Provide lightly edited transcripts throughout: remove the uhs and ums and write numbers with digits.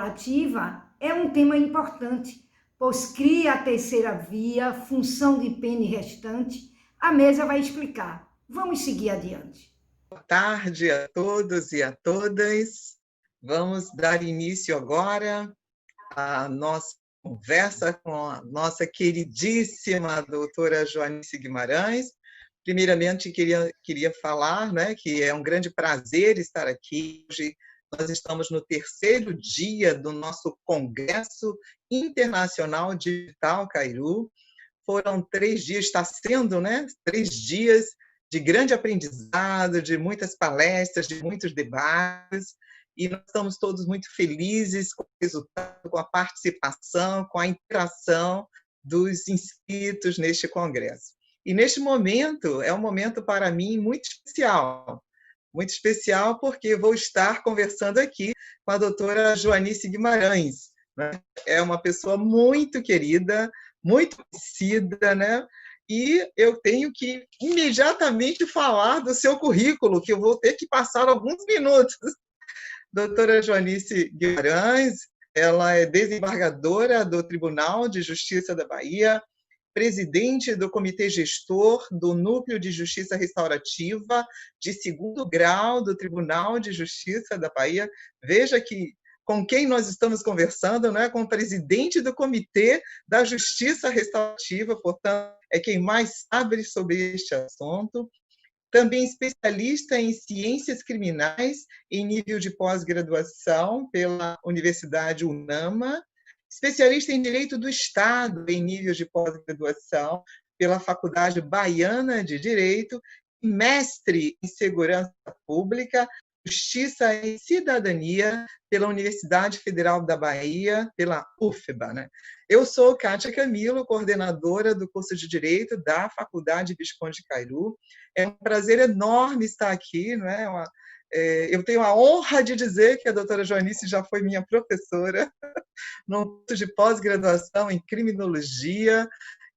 restaurativa é um tema importante, pois cria a terceira via, função de pene restante. A mesa vai explicar. Vamos seguir adiante. Boa tarde a todos e a todas. Vamos dar início agora à nossa conversa com a nossa queridíssima doutora Joanice Guimarães. Primeiramente, queria falar, né, que é um grande prazer estar aqui. Hoje nós estamos no terceiro dia do nosso Congresso Internacional Digital Cairu. Foram 3 dias, está sendo, né, 3 dias de grande aprendizado, de muitas palestras, de muitos debates, e nós estamos todos muito felizes com o resultado, com a participação, com a interação dos inscritos neste congresso. E neste momento, é um momento para mim muito especial porque vou estar conversando aqui com a doutora Joanice Guimarães, né? É uma pessoa muito querida, muito conhecida, né? E eu tenho que imediatamente falar do seu currículo, que eu vou ter que passar alguns minutos. Doutora Joanice Guimarães, ela é desembargadora do Tribunal de Justiça da Bahia, presidente do Comitê Gestor do Núcleo de Justiça Restaurativa de 2º grau do Tribunal de Justiça da Bahia. Veja que com quem nós estamos conversando, né? Com o presidente do Comitê da Justiça Restaurativa, portanto, é quem mais sabe sobre este assunto. Também especialista em ciências criminais em nível de pós-graduação pela Universidade UNAMA, especialista em Direito do Estado em nível de pós-graduação pela Faculdade Baiana de Direito, mestre em Segurança Pública, Justiça e Cidadania pela Universidade Federal da Bahia, pela UFBA, né? Eu sou Kátia Camilo, coordenadora do curso de Direito da Faculdade Visconde Cairu. É um prazer enorme estar aqui, não é? Eu tenho a honra de dizer que a doutora Joanice já foi minha professora no curso de pós-graduação em criminologia,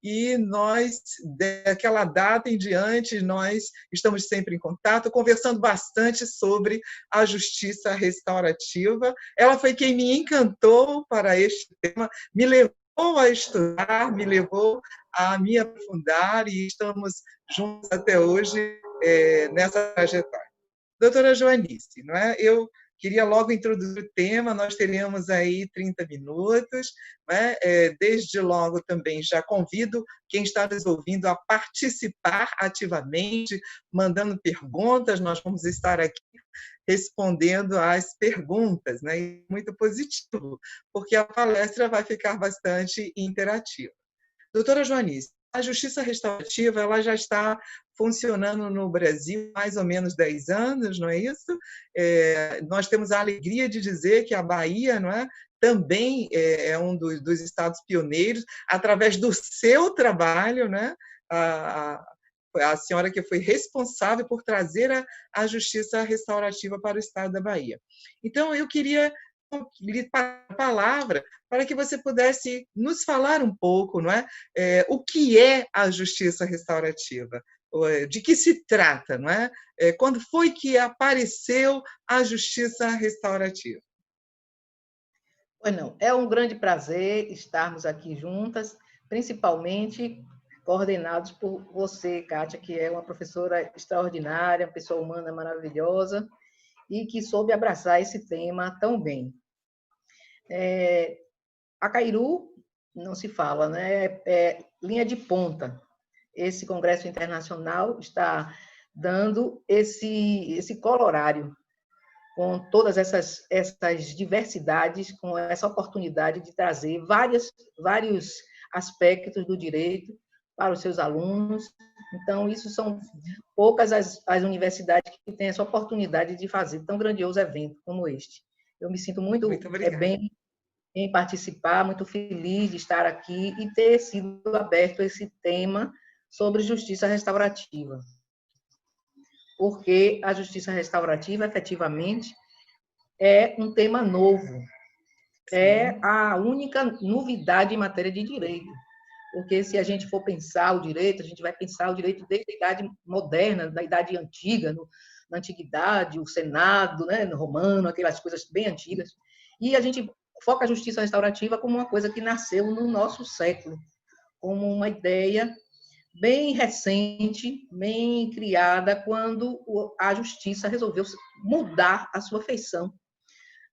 e nós, daquela data em diante, nós estamos sempre em contato, conversando bastante sobre a justiça restaurativa. Ela foi quem me encantou para este tema, me levou a estudar, me levou a me aprofundar, e estamos juntos até hoje nessa trajetória. Doutora Joanice, não é? Eu queria logo introduzir o tema, nós teremos aí 30 minutos, né? Desde logo também já convido quem está nos ouvindo a participar ativamente, mandando perguntas, nós vamos estar aqui respondendo às perguntas, né? E muito positivo, porque a palestra vai ficar bastante interativa. Doutora Joanice, a justiça restaurativa ela já está funcionando no Brasil há mais ou menos 10 anos, não é isso? Nós temos a alegria de dizer que a Bahia, não é, também é um dos estados pioneiros, através do seu trabalho, né? A senhora que foi responsável por trazer a justiça restaurativa para o estado da Bahia. Então, eu queria lhe passar a palavra para que você pudesse nos falar um pouco, não é? O que é a justiça restaurativa? De que se trata, não é? Quando foi que apareceu a justiça restaurativa? Bueno, é um grande prazer estarmos aqui juntas, principalmente coordenados por você, Kátia, que é uma professora extraordinária, uma pessoa humana maravilhosa e que soube abraçar esse tema tão bem. A Cairu, não se fala, né? É linha de ponta. Esse Congresso Internacional está dando esse colorário com todas essas diversidades, com essa oportunidade de trazer vários aspectos do direito para os seus alunos. Então, isso são poucas as universidades que têm essa oportunidade de fazer tão grandioso evento como este. Eu me sinto muito bem em participar, muito feliz de estar aqui e ter sido aberto esse tema sobre justiça restaurativa. Porque a justiça restaurativa, efetivamente, é um tema novo. É a única novidade em matéria de direito. Porque se a gente for pensar o direito, a gente vai pensar o direito desde a idade moderna, da idade antiga, na antiguidade, o Senado, né, no romano, aquelas coisas bem antigas. E a gente foca a justiça restaurativa como uma coisa que nasceu no nosso século, como uma ideia bem recente, bem criada, quando a justiça resolveu mudar a sua feição,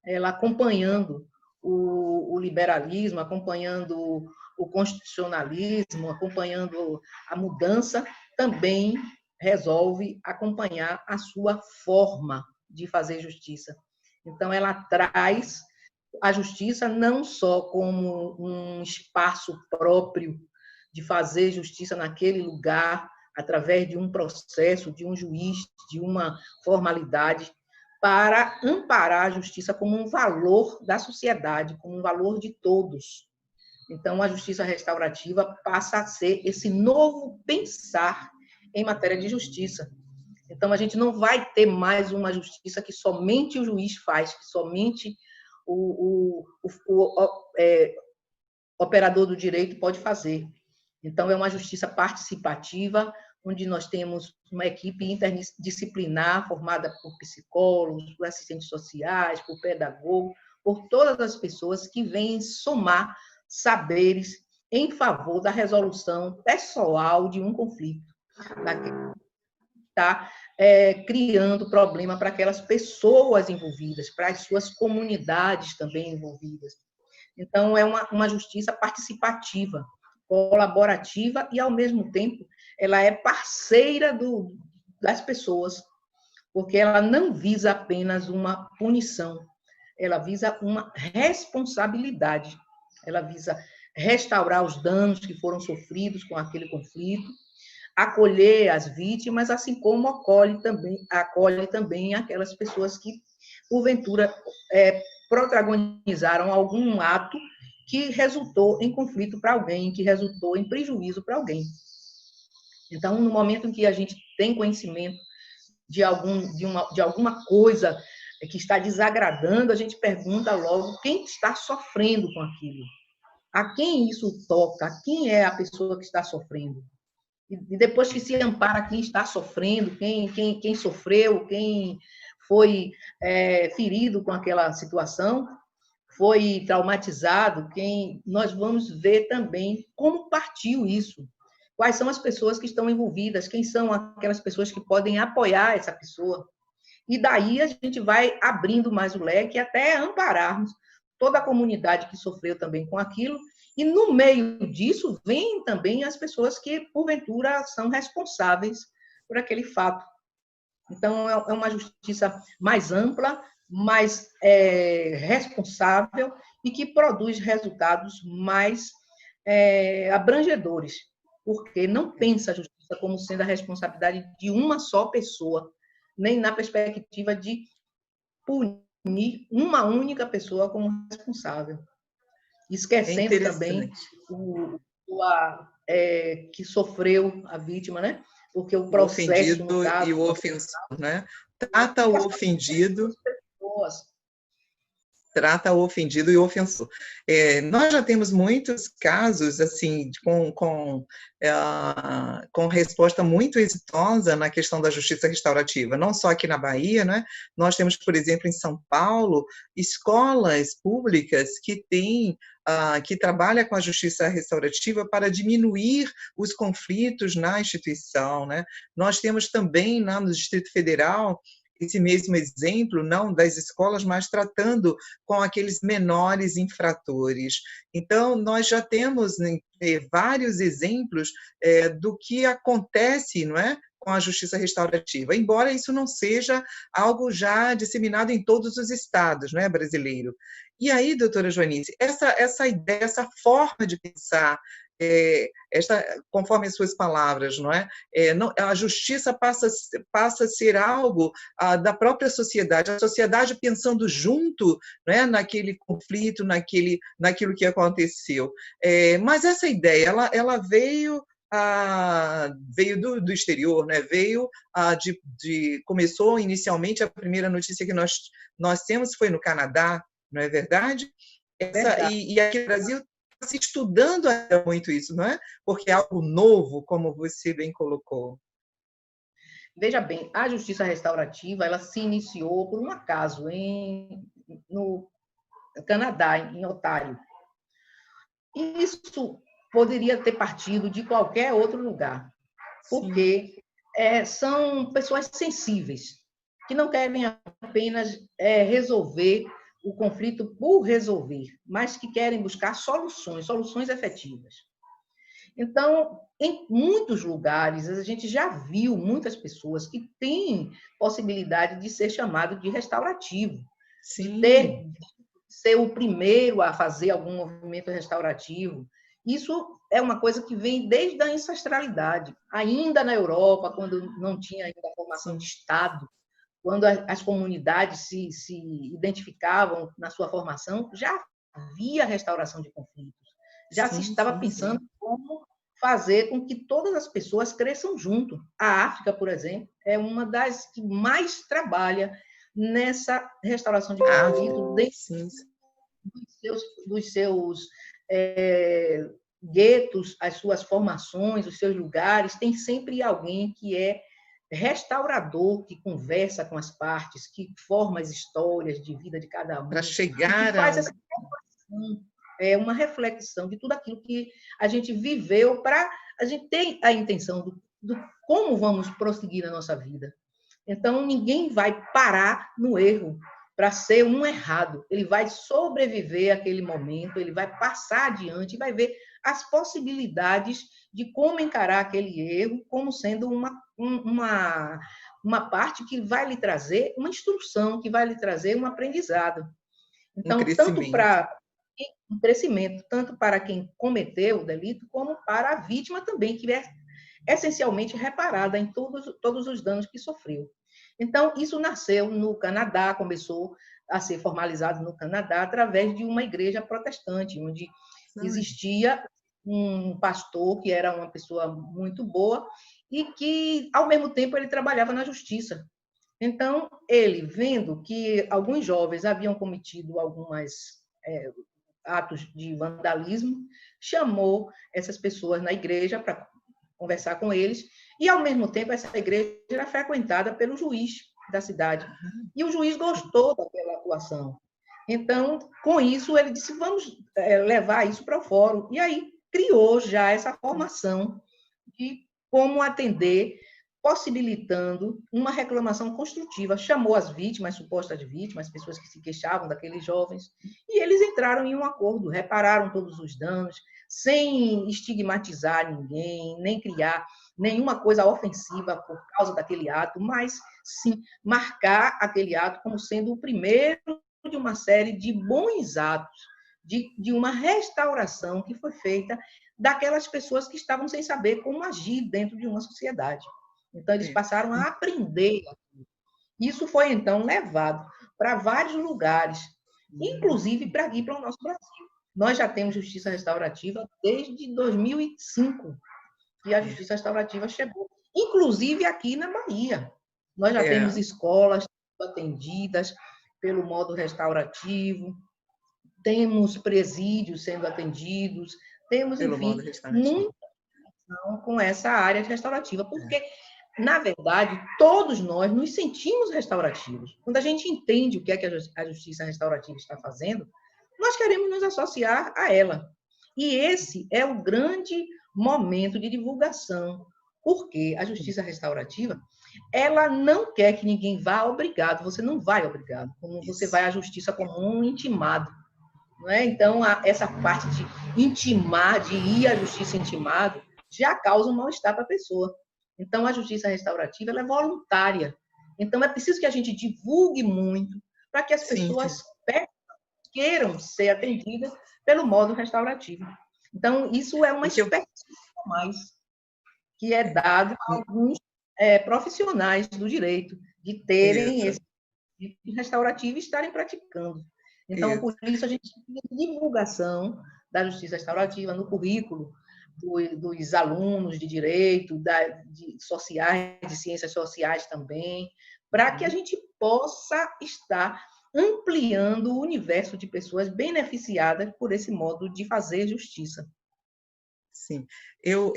ela acompanhando o liberalismo, acompanhando o constitucionalismo, acompanhando a mudança, também resolve acompanhar a sua forma de fazer justiça. Então, ela traz a justiça não só como um espaço próprio de fazer justiça naquele lugar, através de um processo, de um juiz, de uma formalidade, para amparar a justiça como um valor da sociedade, como um valor de todos. Então, a justiça restaurativa passa a ser esse novo pensar em matéria de justiça. Então, a gente não vai ter mais uma justiça que somente o juiz faz, que somente o operador do direito pode fazer. Então, é uma justiça participativa, onde nós temos uma equipe interdisciplinar formada por psicólogos, por assistentes sociais, por pedagogos, por todas as pessoas que vêm somar saberes em favor da resolução pessoal de um conflito, daquele que está criando problema para aquelas pessoas envolvidas, para as suas comunidades também envolvidas. Então, é uma justiça participativa, colaborativa e, ao mesmo tempo, ela é parceira das pessoas, porque ela não visa apenas uma punição, ela visa uma responsabilidade, ela visa restaurar os danos que foram sofridos com aquele conflito, acolher as vítimas, assim como acolhe também aquelas pessoas que, porventura, protagonizaram algum ato que resultou em conflito para alguém, que resultou em prejuízo para alguém. Então, no momento em que a gente tem conhecimento de alguma coisa que está desagradando, a gente pergunta logo quem está sofrendo com aquilo. A quem isso toca? Quem é a pessoa que está sofrendo? E depois que se ampara quem está sofrendo, quem sofreu, quem foi ferido com aquela situação, foi traumatizado, nós vamos ver também como partiu isso. Quais são as pessoas que estão envolvidas, quem são aquelas pessoas que podem apoiar essa pessoa. E daí a gente vai abrindo mais o leque até ampararmos toda a comunidade que sofreu também com aquilo. E no meio disso, vêm também as pessoas que, porventura, são responsáveis por aquele fato. Então, é uma justiça mais ampla, mais responsável e que produz resultados mais abrangedores, porque não pensa a justiça como sendo a responsabilidade de uma só pessoa, nem na perspectiva de punir uma única pessoa como responsável. Esquecendo também que sofreu a vítima, né? Porque o processo, o ofendido no caso, e o ofensor, né? Trata o ofendido trata o ofendido e o ofensor. Nós já temos muitos casos assim com resposta muito exitosa na questão da justiça restaurativa, não só aqui na Bahia, né? Nós temos, por exemplo, em São Paulo, escolas públicas que trabalham com a justiça restaurativa para diminuir os conflitos na instituição, né? Nós temos também lá no Distrito Federal esse mesmo exemplo, não das escolas, mas tratando com aqueles menores infratores. Então, nós já temos vários exemplos do que acontece, não é? Com a justiça restaurativa, embora isso não seja algo já disseminado em todos os estados, não é, brasileiro. E aí, doutora Joanice, essa ideia, essa forma de pensar, conforme as suas palavras, não é? A justiça passa a ser algo da própria sociedade, a sociedade pensando junto, né, naquele conflito, naquilo que aconteceu. Mas essa ideia, ela veio do exterior, né? Começou inicialmente, a primeira notícia que nós temos foi no Canadá, não é verdade? E aqui no Brasil se estudando muito isso, não é? Porque é algo novo, como você bem colocou. Veja bem, a justiça restaurativa, ela se iniciou por um acaso no Canadá, em Ontário. Isso poderia ter partido de qualquer outro lugar, porque são pessoas sensíveis, que não querem apenas resolver o conflito por resolver, mas que querem buscar soluções efetivas. Então, em muitos lugares, a gente já viu muitas pessoas que têm possibilidade de ser chamado de restaurativo, de ser o primeiro a fazer algum movimento restaurativo. Isso é uma coisa que vem desde a ancestralidade. Ainda na Europa, quando não tinha ainda a formação de Estado, quando as comunidades se identificavam na sua formação, já havia restauração de conflitos. Já se estava pensando como fazer com que todas as pessoas cresçam junto. A África, por exemplo, é uma das que mais trabalha nessa restauração de conflito dentro dos seus guetos, as suas formações, os seus lugares. Tem sempre alguém que é restaurador, que conversa com as partes, que forma as histórias de vida de cada um. Para chegar que faz essa uma reflexão de tudo aquilo que a gente viveu, para a gente ter a intenção do como vamos prosseguir na nossa vida. Então, ninguém vai parar no erro para ser um errado. Ele vai sobreviver àquele momento, ele vai passar adiante e vai ver as possibilidades de como encarar aquele erro como sendo uma parte que vai lhe trazer uma instrução, que vai lhe trazer um aprendizado. Então, tanto para um crescimento, tanto para quem cometeu o delito, como para a vítima também, que é essencialmente reparada em todos os danos que sofreu. Então, isso nasceu no Canadá, começou a ser formalizado no Canadá através de uma igreja protestante, onde existia um pastor que era uma pessoa muito boa e que, ao mesmo tempo, ele trabalhava na justiça. Então, ele, vendo que alguns jovens haviam cometido algumas atos de vandalismo, chamou essas pessoas na igreja para conversar com eles, e, ao mesmo tempo, essa igreja era frequentada pelo juiz da cidade. E o juiz gostou daquela atuação. Então, com isso, ele disse, vamos levar isso para o fórum. E aí criou já essa formação de como atender, possibilitando uma reclamação construtiva. Chamou as vítimas, supostas vítimas, pessoas que se queixavam daqueles jovens, e eles entraram em um acordo, repararam todos os danos, sem estigmatizar ninguém, nem criar nenhuma coisa ofensiva por causa daquele ato, mas sim marcar aquele ato como sendo o primeiro de uma série de bons atos, de uma restauração que foi feita daquelas pessoas que estavam sem saber como agir dentro de uma sociedade. Então, eles passaram a aprender. Isso foi, então, levado para vários lugares, inclusive para aqui, para o nosso Brasil. Nós já temos justiça restaurativa desde 2005, que a justiça restaurativa chegou, inclusive aqui na Bahia. Nós já temos escolas atendidas pelo modo restaurativo, temos presídios sendo atendidos, temos, enfim, muita atenção com essa área restaurativa, porque, na verdade, todos nós nos sentimos restaurativos. Quando a gente entende o que é que a justiça restaurativa está fazendo, nós queremos nos associar a ela. E esse é o grande momento de divulgação, porque a justiça restaurativa, ela não quer que ninguém vá obrigado, você não vai obrigado, como você vai à justiça como um intimado. Não é? Então, essa parte de intimar, de ir à justiça intimado, já causa um mal-estar para a pessoa. Então, a justiça restaurativa ela é voluntária. Então, é preciso que a gente divulgue muito para que as pessoas queiram ser atendidas pelo modo restaurativo. Então, isso é uma expertise a mais que é dado a alguns profissionais do direito, de terem esse tipo de restaurativo e estarem praticando. Então, por isso, a gente tem divulgação da justiça restaurativa no currículo dos alunos de direito, de sociais, de ciências sociais também, para que a gente possa estar ampliando o universo de pessoas beneficiadas por esse modo de fazer justiça. Sim, eu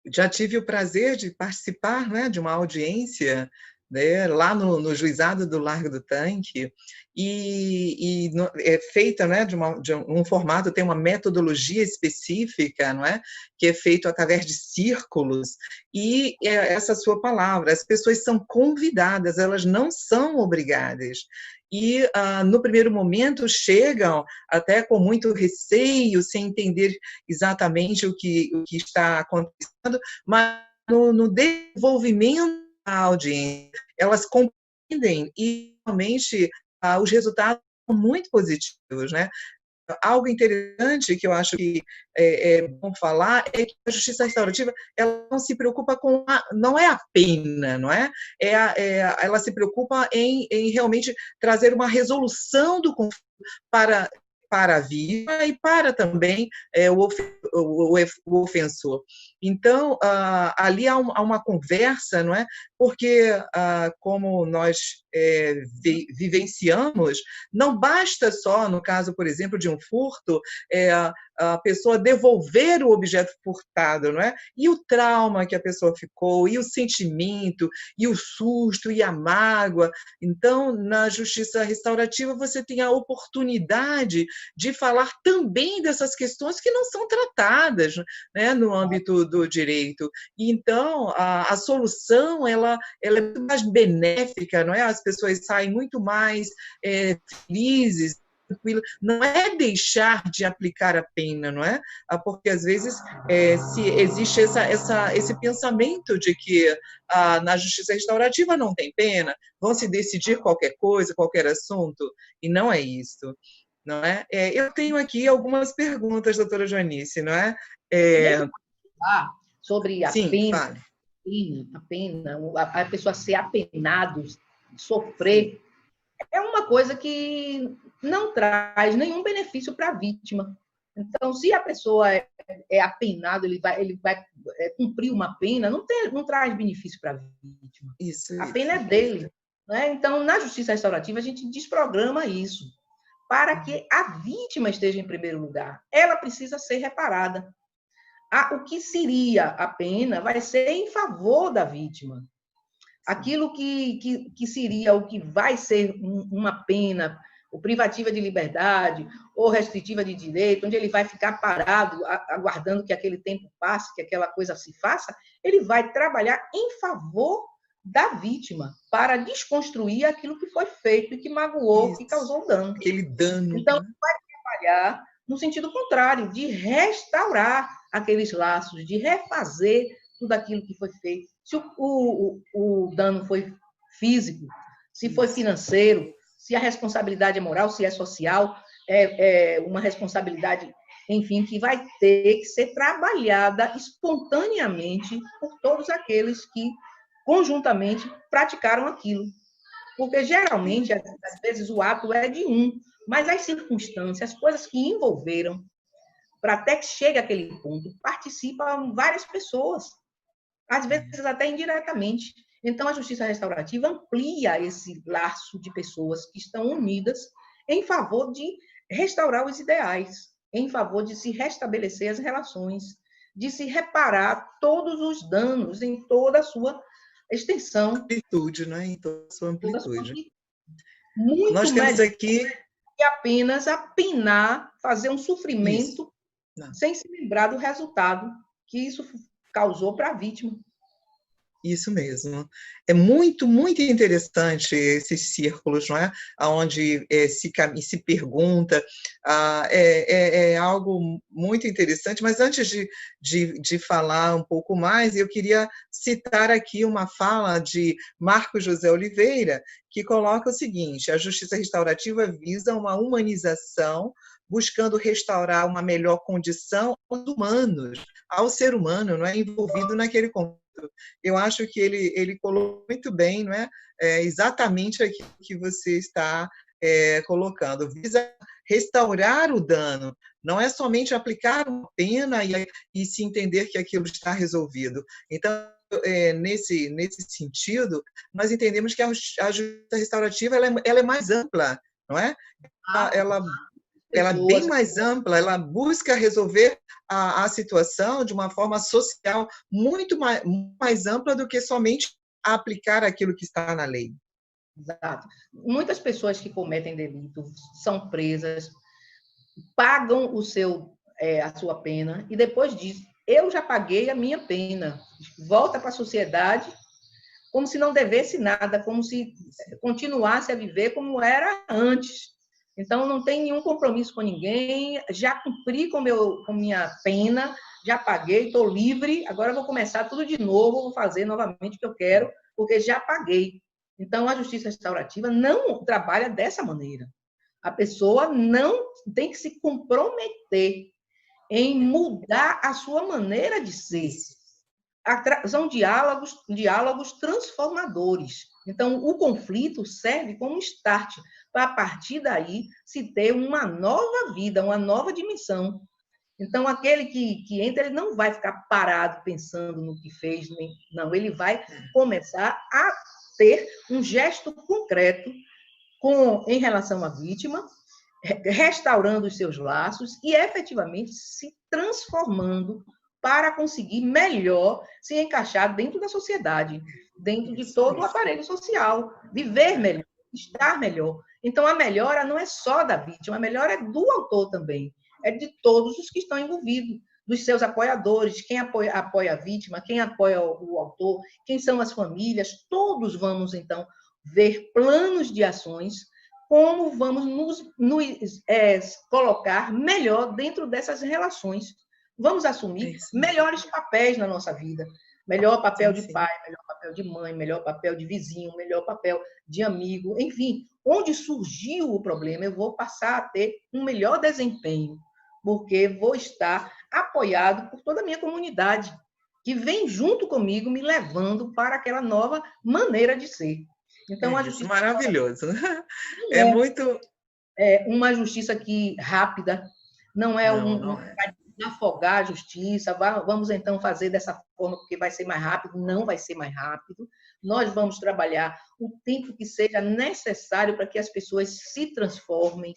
já tive o prazer de participar, né, de uma audiência né, lá no juizado do Largo do Tanque, é feita, né, de um formato, tem uma metodologia específica, não é, que é feito através de círculos, e essa sua palavra, as pessoas são convidadas, elas não são obrigadas. E, no primeiro momento, chegam até com muito receio, sem entender exatamente o que está acontecendo, mas no desenvolvimento da audiência, elas compreendem e, realmente, os resultados são muito positivos, né? Algo interessante que eu acho que é bom falar é que a justiça restaurativa, ela não se preocupa com não é a pena, não é? Ela se preocupa em realmente trazer uma resolução do conflito para a vítima e para também o ofensor. Então, ali há uma conversa, não é? Porque, como nós vivenciamos, não basta só, no caso, por exemplo, de um furto, a pessoa devolver o objeto furtado, não é? E o trauma que a pessoa ficou, e o sentimento, e o susto, e a mágoa. Então, na justiça restaurativa, você tem a oportunidade de falar também dessas questões que não são tratadas, né, no âmbito do direito. Então, a solução ela é muito mais benéfica, não é? As pessoas saem muito mais felizes, tranquilas. Não é deixar de aplicar a pena, não é? Porque, às vezes, se existe esse pensamento de que na justiça restaurativa não tem pena, vão se decidir qualquer coisa, qualquer assunto, e não é isso. Não é? Eu tenho aqui algumas perguntas, doutora Joanice, não é? Deixa eu falar sobre a Sim, pena, fale. a pessoa ser apenado, sofrer, é uma coisa que não traz nenhum benefício para a vítima. Então, se a pessoa é apenado, ele vai cumprir uma pena, não traz benefício para a vítima. Isso. A pena é dele. Né? Então, na justiça restaurativa, a gente desprograma isso, para que a vítima esteja em primeiro lugar. Ela precisa ser reparada. O que seria a pena vai ser em favor da vítima. Aquilo que seria o que vai ser uma pena, ou privativa de liberdade, ou restritiva de direito, onde ele vai ficar parado, aguardando que aquele tempo passe, que aquela coisa se faça, ele vai trabalhar em favor da vítima, para desconstruir aquilo que foi feito e que magoou, Isso. que causou dano. Aquele dano. Então, vai trabalhar no sentido contrário, de restaurar aqueles laços, de refazer tudo aquilo que foi feito. Se o dano foi físico, se foi financeiro, se a responsabilidade é moral, se é social, é uma responsabilidade, enfim, que vai ter que ser trabalhada espontaneamente por todos aqueles que conjuntamente praticaram aquilo. Porque, geralmente, às vezes, o ato é de um, mas as circunstâncias, as coisas que envolveram, para até que chegue àquele ponto, participam várias pessoas, às vezes até indiretamente. Então, a justiça restaurativa amplia esse laço de pessoas que estão unidas em favor de restaurar os ideais, em favor de se restabelecer as relações, de se reparar todos os danos em toda a sua extensão. Amplitude, né? Em toda a sua amplitude. Muito Nós temos aqui que apenas apenar, fazer um sofrimento sem se lembrar do resultado que isso causou para a vítima. Isso mesmo. É muito, muito interessante esses círculos, não é? Onde se pergunta, é algo muito interessante, mas antes de falar um pouco mais, eu queria citar aqui uma fala de Marcos José Oliveira, que coloca o seguinte: a justiça restaurativa visa uma humanização, buscando restaurar uma melhor condição aos humanos, ao ser humano, não é, envolvido naquele conflito. Eu acho que ele colocou muito bem, não é? Exatamente aquilo que você está colocando. Visa restaurar o dano, não é somente aplicar uma pena e se entender que aquilo está resolvido. Então, nesse sentido, nós entendemos que a justiça restaurativa ela é mais ampla, não é? Ela é bem mais ampla, ela busca resolver a situação de uma forma social muito mais ampla do que somente aplicar aquilo que está na lei. Exato. Muitas pessoas que cometem delito são presas, pagam a sua pena e depois diz: eu já paguei a minha pena. Volta para a sociedade como se não devesse nada, como se continuasse a viver como era antes. Então, não tem nenhum compromisso com ninguém, já cumpri com minha pena, já paguei, estou livre, agora vou começar tudo de novo, vou fazer novamente o que eu quero, porque já paguei. Então, a justiça restaurativa não trabalha dessa maneira. A pessoa não tem que se comprometer em mudar a sua maneira de ser. São diálogos transformadores. Então, o conflito serve como start para, a partir daí, se ter uma nova vida, uma nova dimensão. Então, aquele que entra, ele não vai ficar parado pensando no que fez, não, ele vai começar a ter um gesto concreto em relação à vítima, restaurando os seus laços e, efetivamente, se transformando para conseguir melhor se encaixar dentro da sociedade, dentro de todo o aparelho social, viver melhor, estar melhor. Então, a melhora não é só da vítima, a melhora é do autor também, é de todos os que estão envolvidos, dos seus apoiadores, quem apoia a vítima, quem apoia o autor, quem são as famílias, todos vamos, então, ver planos de ações, como vamos nos colocar melhor dentro dessas relações. Vamos assumir melhores papéis na nossa vida. Melhor papel de pai, melhor papel de mãe, melhor papel de vizinho, melhor papel de amigo. Enfim, onde surgiu o problema, eu vou passar a ter um melhor desempenho, porque vou estar apoiado por toda a minha comunidade, que vem junto comigo, me levando para aquela nova maneira de ser. Então, a justiça maravilhoso. É muito... É uma justiça rápida, não é afogar a justiça, vamos então fazer dessa forma porque vai ser mais rápido, não vai ser mais rápido. Nós vamos trabalhar o tempo que seja necessário para que as pessoas se transformem,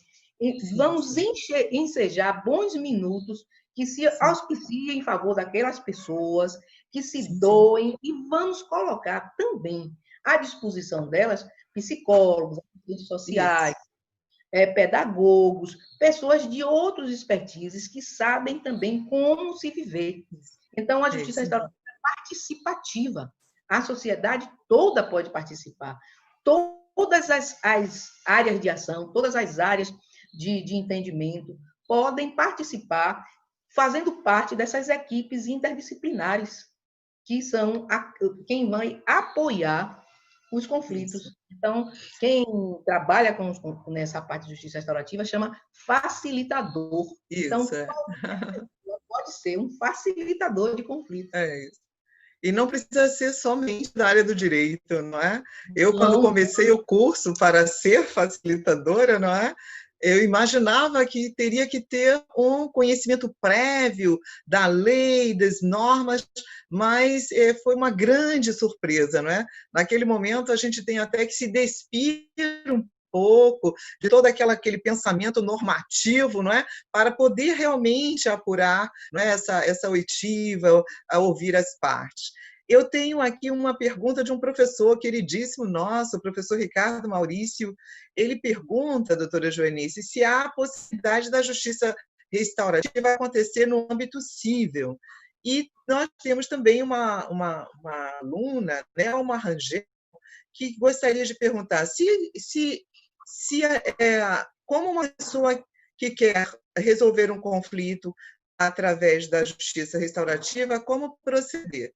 vamos ensejar bons minutos que se auspiciem em favor daquelas pessoas, que se doem, e vamos colocar também à disposição delas psicólogos, assistentes sociais, pedagogos, pessoas de outros expertises que sabem também como se viver. Então, a justiça restaurativa é participativa. A sociedade toda pode participar. Todas as áreas de ação, todas as áreas de entendimento podem participar, fazendo parte dessas equipes interdisciplinares, que são quem vai apoiar os conflitos. Então, quem trabalha nessa parte de justiça restaurativa chama facilitador. Então, pode ser um facilitador de conflitos. É isso. E não precisa ser somente da área do direito, não é? Eu, quando comecei o curso para ser facilitadora, não é? Eu imaginava que teria que ter um conhecimento prévio da lei, das normas, mas foi uma grande surpresa, não é? Naquele momento, a gente tem até que se despir um pouco de todo aquele pensamento normativo, não é? Para poder realmente apurar, não é? essa oitiva, a ouvir as partes. Eu tenho aqui uma pergunta de um professor queridíssimo nosso, o professor Ricardo Maurício. Ele pergunta, doutora Joanice, se há a possibilidade da justiça restaurativa acontecer no âmbito civil. E nós temos também uma aluna, né, uma Rangel, que gostaria de perguntar como uma pessoa que quer resolver um conflito através da justiça restaurativa, como proceder?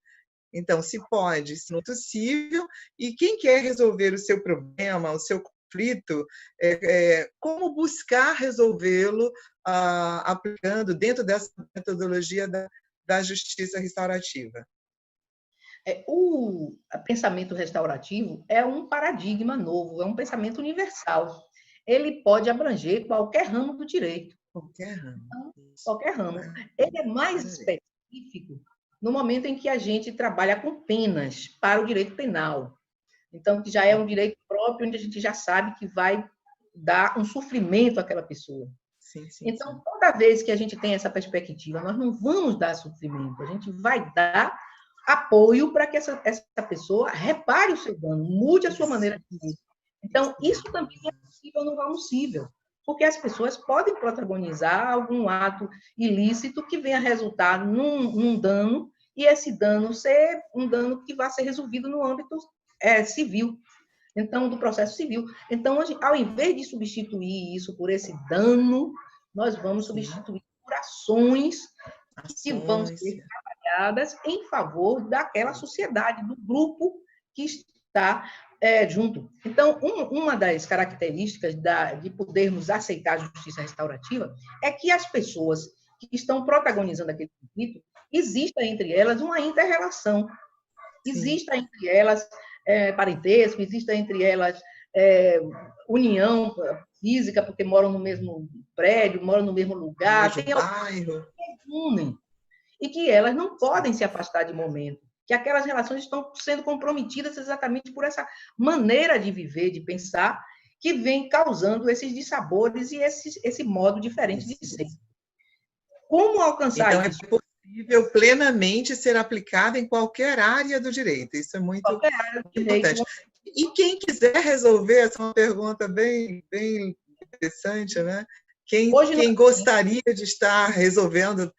Então, se pode, se não possível, e quem quer resolver o seu problema, o seu conflito, como buscar resolvê-lo aplicando dentro dessa metodologia da justiça restaurativa? O pensamento restaurativo é um paradigma novo, é um pensamento universal. Ele pode abranger qualquer ramo do direito. Qualquer ramo. Qualquer ramo. Ele é mais específico no momento em que a gente trabalha com penas para o direito penal. Então, que já é um direito próprio, onde a gente já sabe que vai dar um sofrimento àquela pessoa. Então, toda vez que a gente tem essa perspectiva, nós não vamos dar sofrimento, a gente vai dar apoio para que essa pessoa repare o seu dano, mude a sua maneira de viver. Então, isso também é possível no ramo civil, porque as pessoas podem protagonizar algum ato ilícito que venha a resultar num dano, e esse dano ser um dano que vai ser resolvido no âmbito civil, então, do processo civil. Então, hoje, ao invés de substituir isso por esse dano, nós vamos substituir por ações que vão ser trabalhadas em favor daquela sociedade, do grupo que está junto. Então, uma das características de podermos aceitar a justiça restaurativa é que as pessoas que estão protagonizando aquele conflito, exista entre elas uma inter-relação, exista entre elas parentesco, exista entre elas união física, porque moram no mesmo prédio, moram no mesmo lugar, tem bairro. Unem, e que elas não podem se afastar de momento, que aquelas relações estão sendo comprometidas exatamente por essa maneira de viver, de pensar, que vem causando esses dissabores e esse modo diferente de ser. Como alcançar isso? Então, é possível plenamente ser aplicado em qualquer área do direito. Isso é muito importante. E quem quiser resolver, essa é uma pergunta bem interessante, né? Quem gostaria de estar resolvendo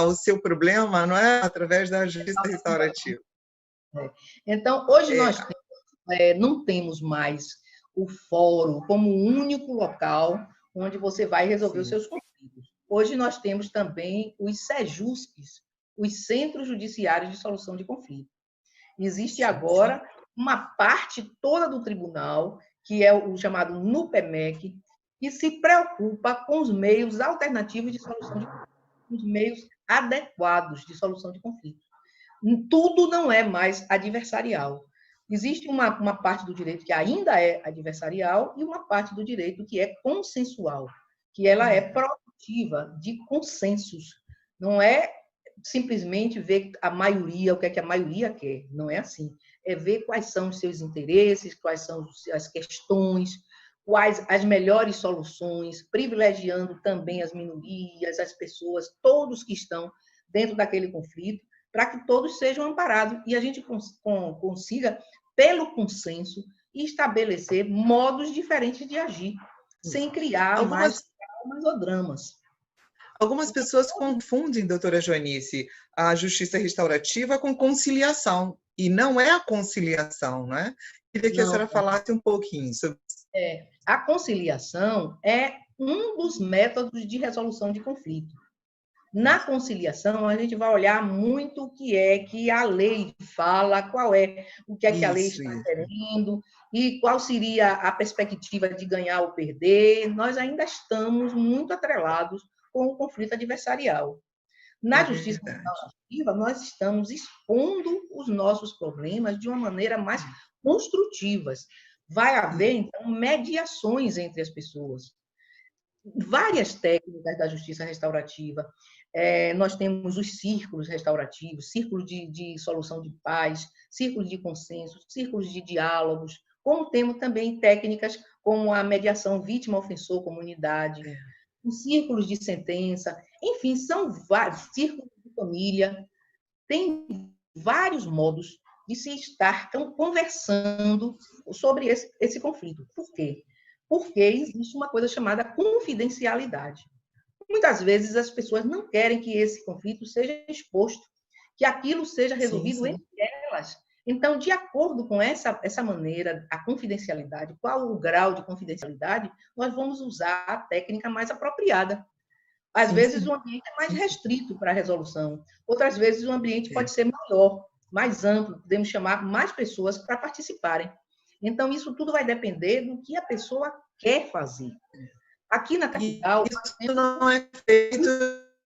o seu problema, não é? Através da justiça restaurativa. Então, hoje nós não temos mais o fórum como o único local onde você vai resolver os seus conflitos. Hoje nós temos também os SEJUSCs, os Centros Judiciários de Solução de Conflito. Existe agora uma parte toda do tribunal, que é o chamado NUPEMEC, que se preocupa com os meios alternativos de solução de conflito, os meios adequados de solução de conflito. Tudo não é mais adversarial. Existe uma parte do direito que ainda é adversarial e uma parte do direito que é consensual, que ela é produtiva de consensos. Não é simplesmente ver a maioria, o que é que a maioria quer. Não é assim. É ver quais são os seus interesses, quais são as questões, quais as melhores soluções, privilegiando também as minorias, as pessoas, todos que estão dentro daquele conflito, para que todos sejam amparados e a gente consiga, pelo consenso, estabelecer modos diferentes de agir, sem criar mais traumas ou dramas. Algumas pessoas confundem, doutora Joanice, a justiça restaurativa com conciliação, e não é a conciliação, não é? Queria que a senhora falasse um pouquinho sobre isso. A conciliação é um dos métodos de resolução de conflito. Na conciliação, a gente vai olhar muito o que é que a lei fala, qual é o que é que a lei está querendo e qual seria a perspectiva de ganhar ou perder. Nós ainda estamos muito atrelados com o conflito adversarial. Na justiça restaurativa, nós estamos expondo os nossos problemas de uma maneira mais construtiva. Vai haver, então, mediações entre as pessoas. Várias técnicas da justiça restaurativa. Nós temos os círculos restaurativos, círculos de solução de paz, círculos de consenso, círculos de diálogos, como temos também técnicas como a mediação vítima-ofensor-comunidade, os círculos de sentença, enfim, são vários, círculos de família, tem vários modos de se estar conversando sobre esse conflito. Por quê? Porque existe uma coisa chamada confidencialidade. Muitas vezes as pessoas não querem que esse conflito seja exposto, que aquilo seja resolvido entre elas. Então, de acordo com essa maneira, a confidencialidade, qual o grau de confidencialidade, nós vamos usar a técnica mais apropriada. Às vezes o ambiente é mais restrito para a resolução, outras vezes o ambiente pode ser maior, mais amplo, podemos chamar mais pessoas para participarem. Então, isso tudo vai depender do que a pessoa quer fazer. Aqui na capital... Isso não é feito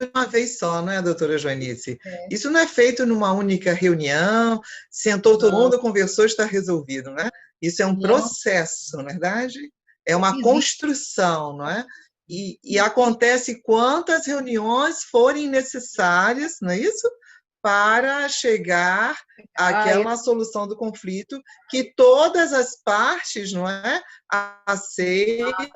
de uma vez só, não é, doutora Joanice? Isso não é feito numa única reunião, sentou todo mundo, conversou, está resolvido, né? Isso é um processo, não é verdade? É uma construção, não é? E acontece quantas reuniões forem necessárias, não é isso? Para chegar àquela solução do conflito que todas as partes, não é, aceitem,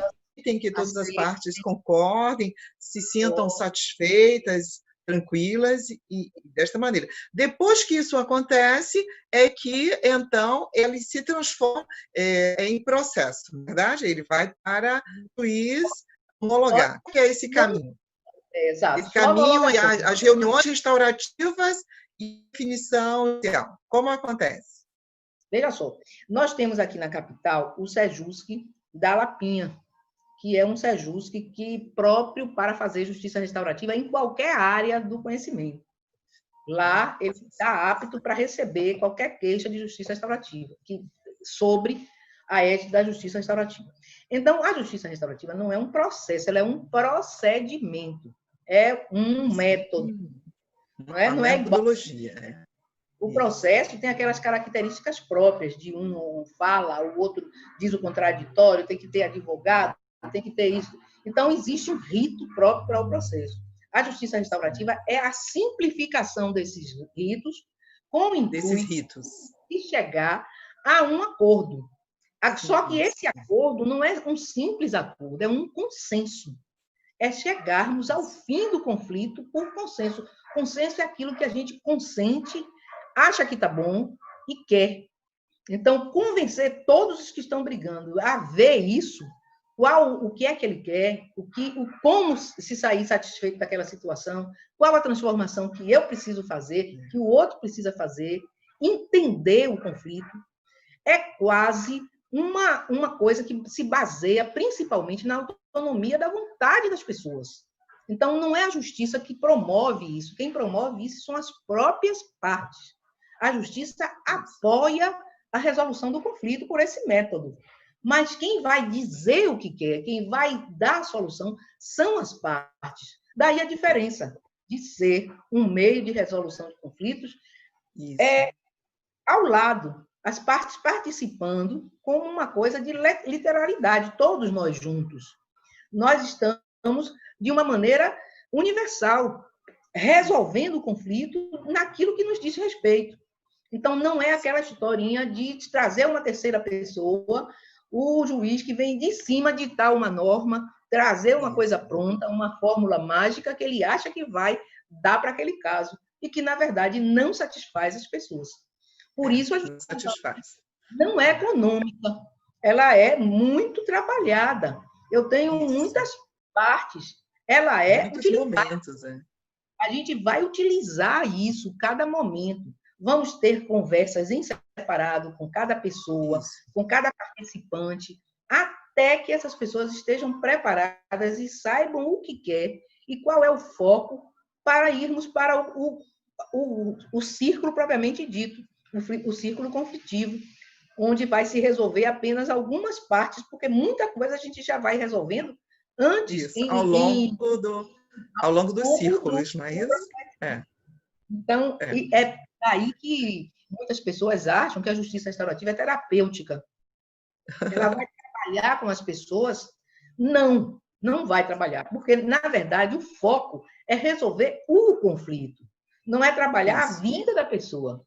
que todas as partes concordem, se sintam satisfeitas, tranquilas e desta maneira. Depois que isso acontece, é que, então, ele se transforma em processo, não é verdade? Ele vai para o juiz homologar. O que é esse caminho? Exato. Esse caminho e as reuniões restaurativas e definição inicial. Como acontece? Veja só, nós temos aqui na capital o Sejusc da Lapinha, que é um Sejusc que próprio para fazer justiça restaurativa em qualquer área do conhecimento. Lá, ele está apto para receber qualquer queixa de justiça restaurativa, sobre a ética da justiça restaurativa. Então, a justiça restaurativa não é um processo, ela é um procedimento, é um método. Não é metodologia. Igual. O processo tem aquelas características próprias, de um fala, o outro diz o contraditório, tem que ter advogado, tem que ter isso. Então, existe um rito próprio para o processo. A justiça restaurativa é a simplificação desses ritos com o intuito de chegar a um acordo. Só que esse acordo não é um simples acordo, é um consenso. É chegarmos ao fim do conflito por consenso. Consenso é aquilo que a gente consente, acha que está bom e quer. Então, convencer todos os que estão brigando a ver isso, o que é que ele quer, como se sair satisfeito daquela situação, qual a transformação que eu preciso fazer, que o outro precisa fazer, entender o conflito, é quase uma coisa que se baseia principalmente na autonomia da vontade das pessoas. Então, não é a justiça que promove isso. Quem promove isso são as próprias partes. A justiça apoia a resolução do conflito por esse método. Mas quem vai dizer o que quer, quem vai dar a solução, são as partes. Daí a diferença de ser um meio de resolução de conflitos ao lado, as partes participando como uma coisa de literalidade, todos nós juntos. Nós estamos, de uma maneira universal, resolvendo o conflito naquilo que nos diz respeito. Então, não é aquela historinha de trazer uma terceira pessoa, o juiz que vem de cima ditar uma norma, trazer uma coisa pronta, uma fórmula mágica que ele acha que vai dar para aquele caso e que, na verdade, não satisfaz as pessoas. Por isso, a justiça não é econômica, ela é muito trabalhada. Eu tenho muitas partes, ela é muitos momentos. A gente vai utilizar isso cada momento. Vamos ter conversas em separado com cada pessoa, com cada participante, até que essas pessoas estejam preparadas e saibam o que quer e qual é o foco para irmos para o círculo propriamente dito, o círculo conflitivo, onde vai se resolver apenas algumas partes, porque muita coisa a gente já vai resolvendo antes. Ao longo dos círculos, não é isso? Então, é daí que muitas pessoas acham que a justiça restaurativa é terapêutica. Ela vai trabalhar com as pessoas? Não vai trabalhar, porque, na verdade, o foco é resolver o conflito, não é trabalhar a vida da pessoa.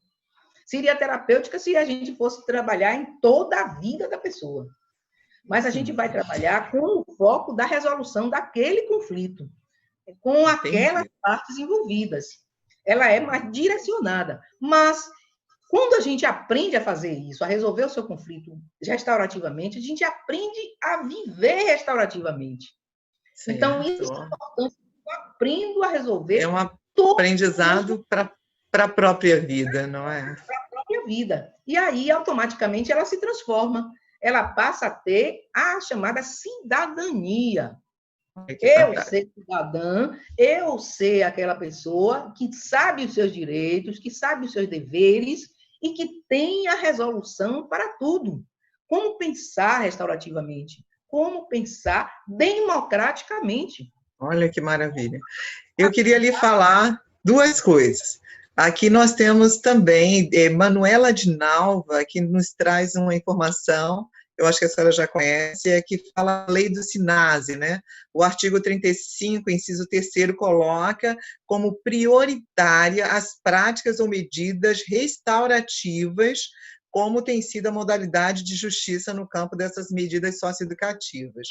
Seria terapêutica se a gente fosse trabalhar em toda a vida da pessoa. Mas a gente vai trabalhar com o foco da resolução daquele conflito, com aquelas partes envolvidas. Ela é mais direcionada. Mas, quando a gente aprende a fazer isso, a resolver o seu conflito restaurativamente, a gente aprende a viver restaurativamente. Certo. Então, isso é importante. Eu aprendo a resolver. É um aprendizado para a própria vida, não é? Para a própria vida. E aí, automaticamente, ela se transforma. Ela passa a ter a chamada cidadania. Eu ser cidadã, eu ser aquela pessoa que sabe os seus direitos, que sabe os seus deveres e que tem a resolução para tudo. Como pensar restaurativamente? Como pensar democraticamente? Olha que maravilha. Eu queria lhe falar duas coisas. Aqui nós temos também Manuela de Nalva, que nos traz uma informação, eu acho que a senhora já conhece, que fala a lei do SINASE, né? O artigo 35, inciso 3º, coloca como prioritária as práticas ou medidas restaurativas, como tem sido a modalidade de justiça no campo dessas medidas socioeducativas.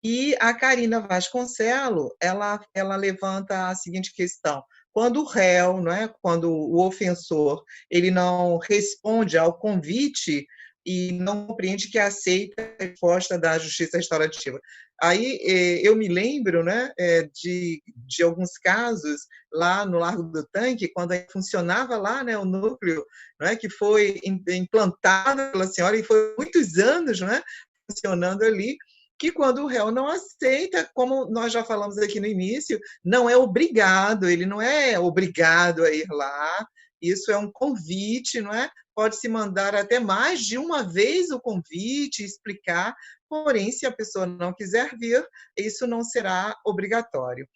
E a Karina Vasconcelos, ela levanta a seguinte questão: quando o réu, não é? Quando o ofensor, ele não responde ao convite e não compreende que aceita a resposta da justiça restaurativa. Aí eu me lembro, né, de alguns casos lá no Largo do Tanque, quando funcionava lá, né, o núcleo, não é, que foi implantado pela senhora e foi muitos anos, não é, funcionando ali, que quando o réu não aceita, como nós já falamos aqui no início, não é obrigado, ele não é obrigado a ir lá, isso é um convite, não é? Pode-se mandar até mais de uma vez o convite, explicar, porém, se a pessoa não quiser vir, isso não será obrigatório.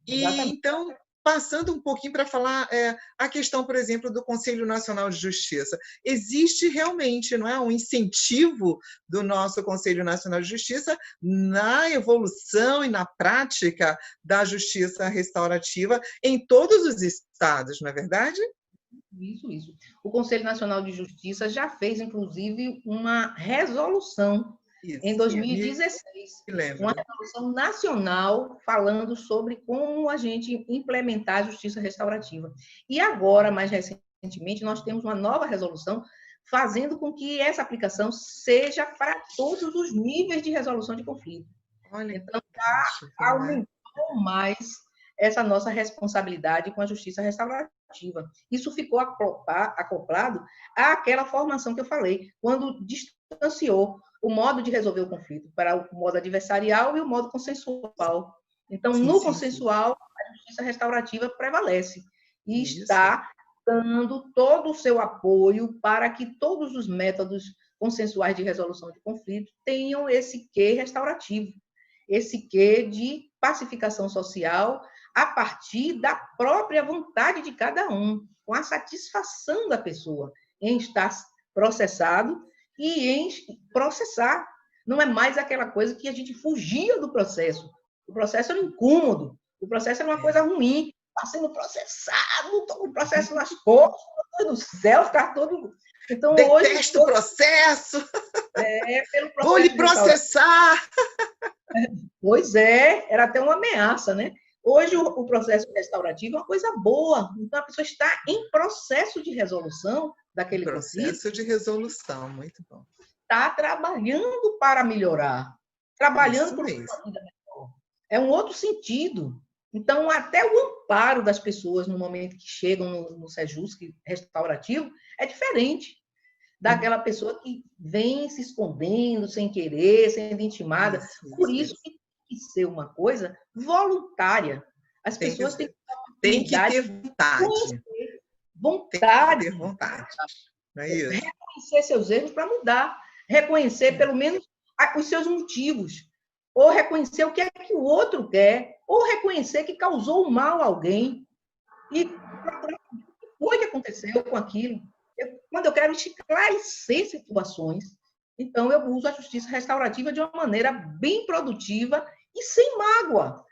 E então, passando um pouquinho para falar a questão, por exemplo, do Conselho Nacional de Justiça. Existe realmente, não é, um incentivo do nosso Conselho Nacional de Justiça na evolução e na prática da justiça restaurativa em todos os estados, não é verdade? Isso. O Conselho Nacional de Justiça já fez, inclusive, uma resolução em 2016, uma resolução nacional falando sobre como a gente implementar a justiça restaurativa. E agora, mais recentemente, nós temos uma nova resolução fazendo com que essa aplicação seja para todos os níveis de resolução de conflito. Então, aumentou mais essa nossa responsabilidade com a justiça restaurativa. Isso ficou acoplado àquela formação que eu falei, quando distanciou o modo de resolver o conflito para o modo adversarial e o modo consensual. Então, no consensual, a justiça restaurativa prevalece e está dando todo o seu apoio para que todos os métodos consensuais de resolução de conflito tenham esse quê restaurativo, esse quê de pacificação social a partir da própria vontade de cada um, com a satisfação da pessoa em estar processado e em processar. Não é mais aquela coisa que a gente fugia do processo. O processo era um incômodo, o processo era uma coisa ruim, está sendo processado, estou com o processo nas costas, meu Deus do céu, está todo... Então, detesto o processo! Pelo processo. Vou lhe processar! Pois é, era até uma ameaça, né? Hoje, o processo restaurativo é uma coisa boa. Então, a pessoa está em processo de resolução daquele conflito. Processo de resolução, muito bom. Está trabalhando para melhorar. Trabalhando por uma vida melhor. É um outro sentido. Então, até o amparo das pessoas no momento que chegam no SEJUSC restaurativo é diferente daquela pessoa que vem se escondendo, sem querer, sendo intimada. Por isso que tem que ser uma coisa voluntária. As pessoas têm que ter vontade. Vontade. Tem que ter vontade. Não é isso? Reconhecer seus erros para mudar. Reconhecer, pelo menos, os seus motivos. Ou reconhecer o que é que o outro quer. Ou reconhecer que causou mal a alguém. E o que foi que aconteceu com aquilo. Quando eu quero esclarecer situações, então eu uso a justiça restaurativa de uma maneira bem produtiva e sem mágoa,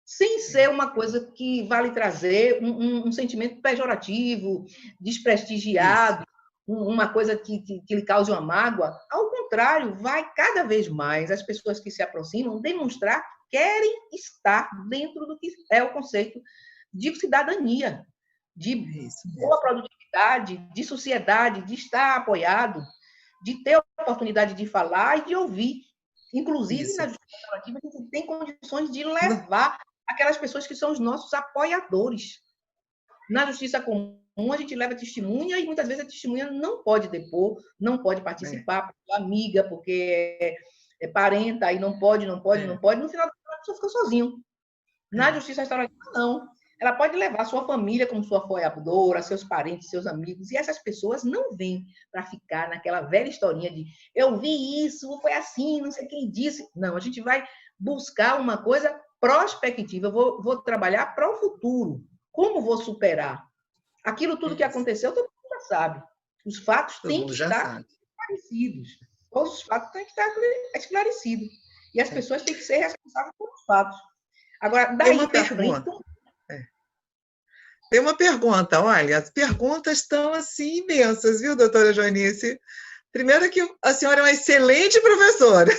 sem ser uma coisa que vale trazer um sentimento pejorativo, desprestigiado, uma coisa que lhe cause uma mágoa. Ao contrário, vai cada vez mais as pessoas que se aproximam demonstrar que querem estar dentro do que é o conceito de cidadania, de boa produtividade, de sociedade, de estar apoiado, de ter a oportunidade de falar e de ouvir. Inclusive, na justiça restaurativa, a gente tem condições de levar aquelas pessoas que são os nossos apoiadores. Na justiça comum, a gente leva testemunha e muitas vezes a testemunha não pode depor, não pode participar, porque é amiga, porque é parenta, aí não pode. No final, a pessoa fica sozinho. Na justiça restaurativa, não. Ela pode levar sua família como sua apoiadora, seus parentes, seus amigos, e essas pessoas não vêm para ficar naquela velha historinha de eu vi isso, foi assim, não sei quem disse. Não, a gente vai buscar uma coisa prospectiva. Eu vou trabalhar para o futuro. Como vou superar? Aquilo tudo que aconteceu, todo mundo já sabe. Os fatos têm que estar esclarecidos. Todos os fatos têm que estar esclarecidos. E as pessoas têm que ser responsáveis pelos fatos. Agora, daí para frente... Tem uma pergunta, olha, as perguntas estão assim imensas, viu, doutora Joanice? Primeiro que a senhora é uma excelente professora.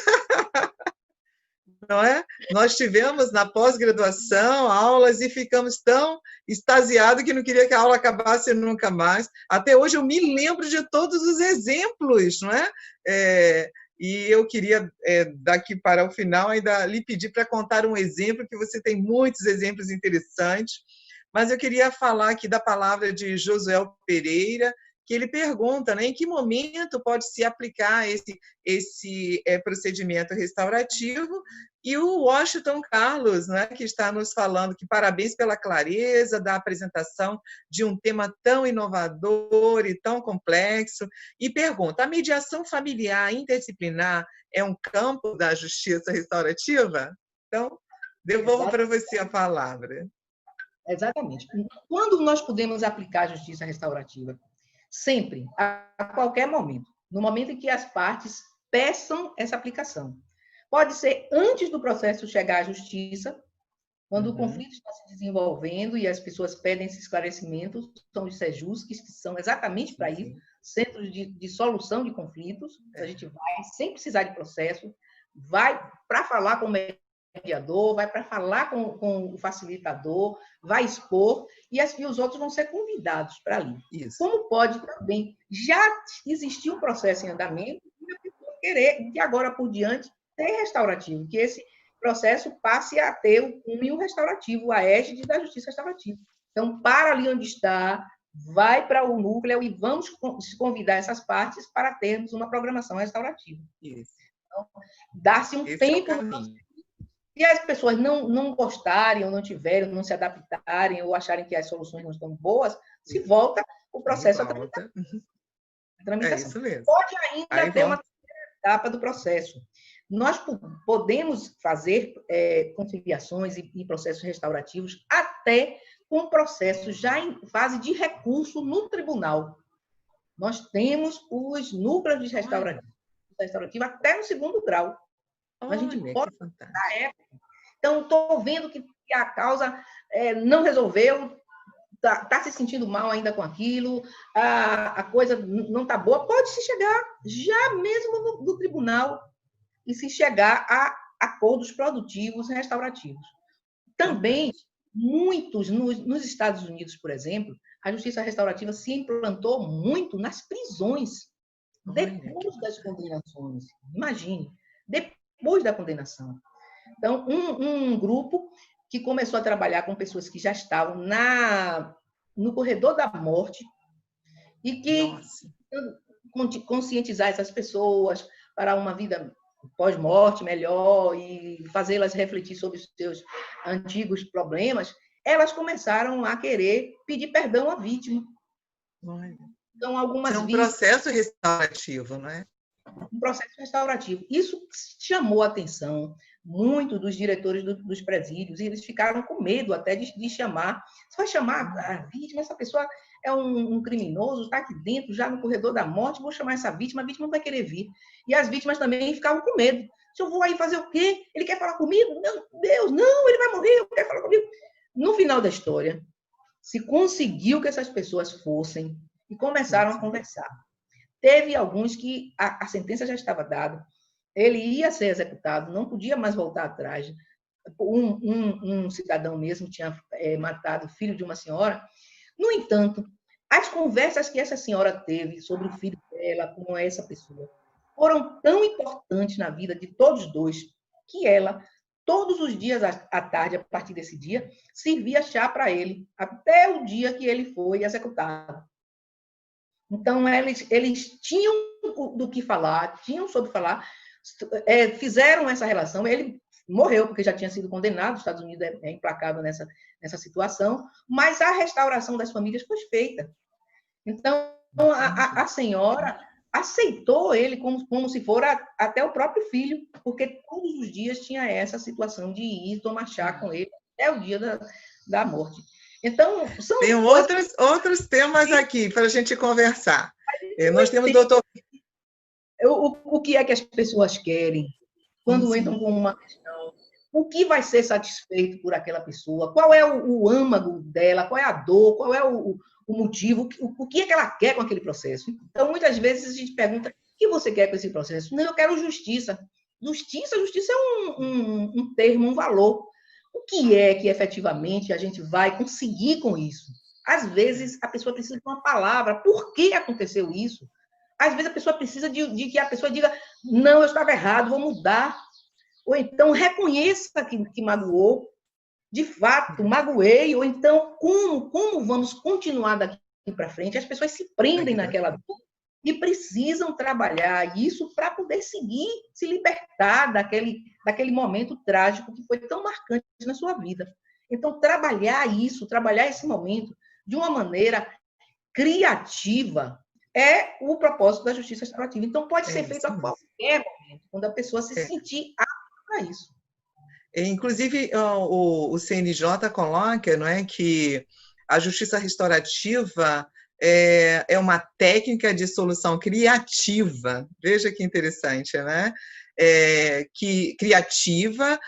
não é? Nós tivemos na pós-graduação aulas e ficamos tão extasiados que não queria que a aula acabasse nunca mais. Até hoje eu me lembro de todos os exemplos, não é? E eu queria, daqui para o final, ainda lhe pedir para contar um exemplo, que você tem muitos exemplos interessantes, mas eu queria falar aqui da palavra de Josué Pereira, que ele pergunta, né, em que momento pode se aplicar esse procedimento restaurativo, e o Washington Carlos, né, que está nos falando que parabéns pela clareza da apresentação de um tema tão inovador e tão complexo, e pergunta, a mediação familiar interdisciplinar é um campo da justiça restaurativa? Então, devolvo para você a palavra. Exatamente. Quando nós podemos aplicar a justiça restaurativa? Sempre, a qualquer momento. No momento em que as partes peçam essa aplicação. Pode ser antes do processo chegar à justiça, quando o conflito está se desenvolvendo e as pessoas pedem esses esclarecimentos, são os SEJUs, que são exatamente para isso, centros de solução de conflitos. A gente vai, sem precisar de processo, vai para falar com o mediador, vai para falar com o facilitador, vai expor, e os outros vão ser convidados para ali. Isso. Como pode também já existir um processo em andamento e a pessoa querer, de agora por diante, ter restaurativo, que esse processo passe a ter o cunho restaurativo, a égide da justiça restaurativa. Então, para ali onde está, vai para o núcleo e vamos convidar essas partes para termos uma programação restaurativa. Isso. Então, dá-se um tempo... Se as pessoas não gostarem, ou não tiverem, ou não se adaptarem, ou acharem que as soluções não estão boas, se volta o processo a tramitação. É isso mesmo. Pode ainda ter uma terceira etapa do processo. Nós podemos fazer conciliações e processos restaurativos até com processos já em fase de recurso no tribunal. Nós temos os núcleos de restaurativo até no segundo grau. A gente pode dar época. Então, estou vendo que a causa não resolveu, está se sentindo mal ainda com aquilo, a coisa não está boa, pode-se chegar já mesmo no tribunal e se chegar a acordos produtivos e restaurativos. Também, muitos, nos Estados Unidos, por exemplo, a justiça restaurativa se implantou muito nas prisões, depois das condenações. Imagine, depois da condenação. Então, um grupo que começou a trabalhar com pessoas que já estavam no corredor da morte e que conscientizar essas pessoas para uma vida pós-morte melhor e fazê-las refletir sobre os seus antigos problemas, elas começaram a querer pedir perdão à vítima. Então, algumas processo restaurativo, não é? Um processo restaurativo. Isso chamou a atenção muito dos diretores dos presídios, e eles ficaram com medo até de chamar. Você vai chamar a vítima, essa pessoa é um criminoso, está aqui dentro, já no corredor da morte, vou chamar essa vítima, a vítima não vai querer vir. E as vítimas também ficavam com medo. Se eu vou aí fazer o quê? Ele quer falar comigo? Meu Deus, não, ele vai morrer, eu quero falar comigo. No final da história, se conseguiu que essas pessoas fossem e começaram a conversar. Teve alguns que a sentença já estava dada, ele ia ser executado, não podia mais voltar atrás. Um cidadão mesmo tinha matado o filho de uma senhora. No entanto, as conversas que essa senhora teve sobre o filho dela com essa pessoa foram tão importantes na vida de todos os dois, que ela, todos os dias à tarde, a partir desse dia, servia chá para ele, até o dia que ele foi executado. Então, eles tinham do que falar, tinham sobre falar, fizeram essa relação. Ele morreu, porque já tinha sido condenado, os Estados Unidos é implacável nessa situação, mas a restauração das famílias foi feita. Então, a senhora aceitou ele como se for até o próprio filho, porque todos os dias tinha essa situação de ir tomar chá com ele até o dia da morte. Então, tem outros temas aqui para a gente conversar. Nós temos o doutor... O que é que as pessoas querem quando entram com uma questão? O que vai ser satisfeito por aquela pessoa? Qual é o âmago dela? Qual é a dor? Qual é o motivo? O que é que ela quer com aquele processo? Então, muitas vezes a gente pergunta: o que você quer com esse processo? Não, eu quero justiça. justiça é um termo, um valor. O que é que efetivamente a gente vai conseguir com isso? Às vezes a pessoa precisa de uma palavra. Por que aconteceu isso? Às vezes a pessoa precisa de que a pessoa diga: não, eu estava errado, vou mudar. Ou então reconheça que magoou, de fato, magoei, ou então como vamos continuar daqui para frente? As pessoas se prendem naquela dor e precisam trabalhar isso para poder seguir, se libertar daquele momento trágico que foi tão marcante na sua vida. Então, trabalhar esse momento de uma maneira criativa é o propósito da justiça restaurativa. Então, pode ser feito a qualquer momento, quando a pessoa se sentir apta para isso. Inclusive, o CNJ coloca, não é, que a justiça restaurativa é uma técnica de solução criativa. Veja que interessante, né? Criativa,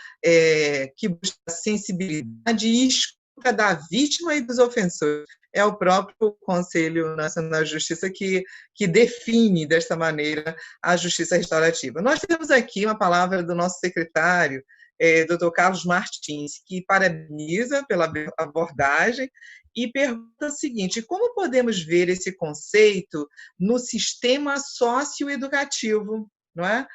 que busca sensibilidade e escuta da vítima e dos ofensores. É o próprio Conselho Nacional de Justiça que define desta maneira a justiça restaurativa. Nós temos aqui uma palavra do nosso secretário, Dr. Carlos Martins, que parabeniza pela abordagem e pergunta o seguinte: como podemos ver esse conceito no sistema socioeducativo, não é?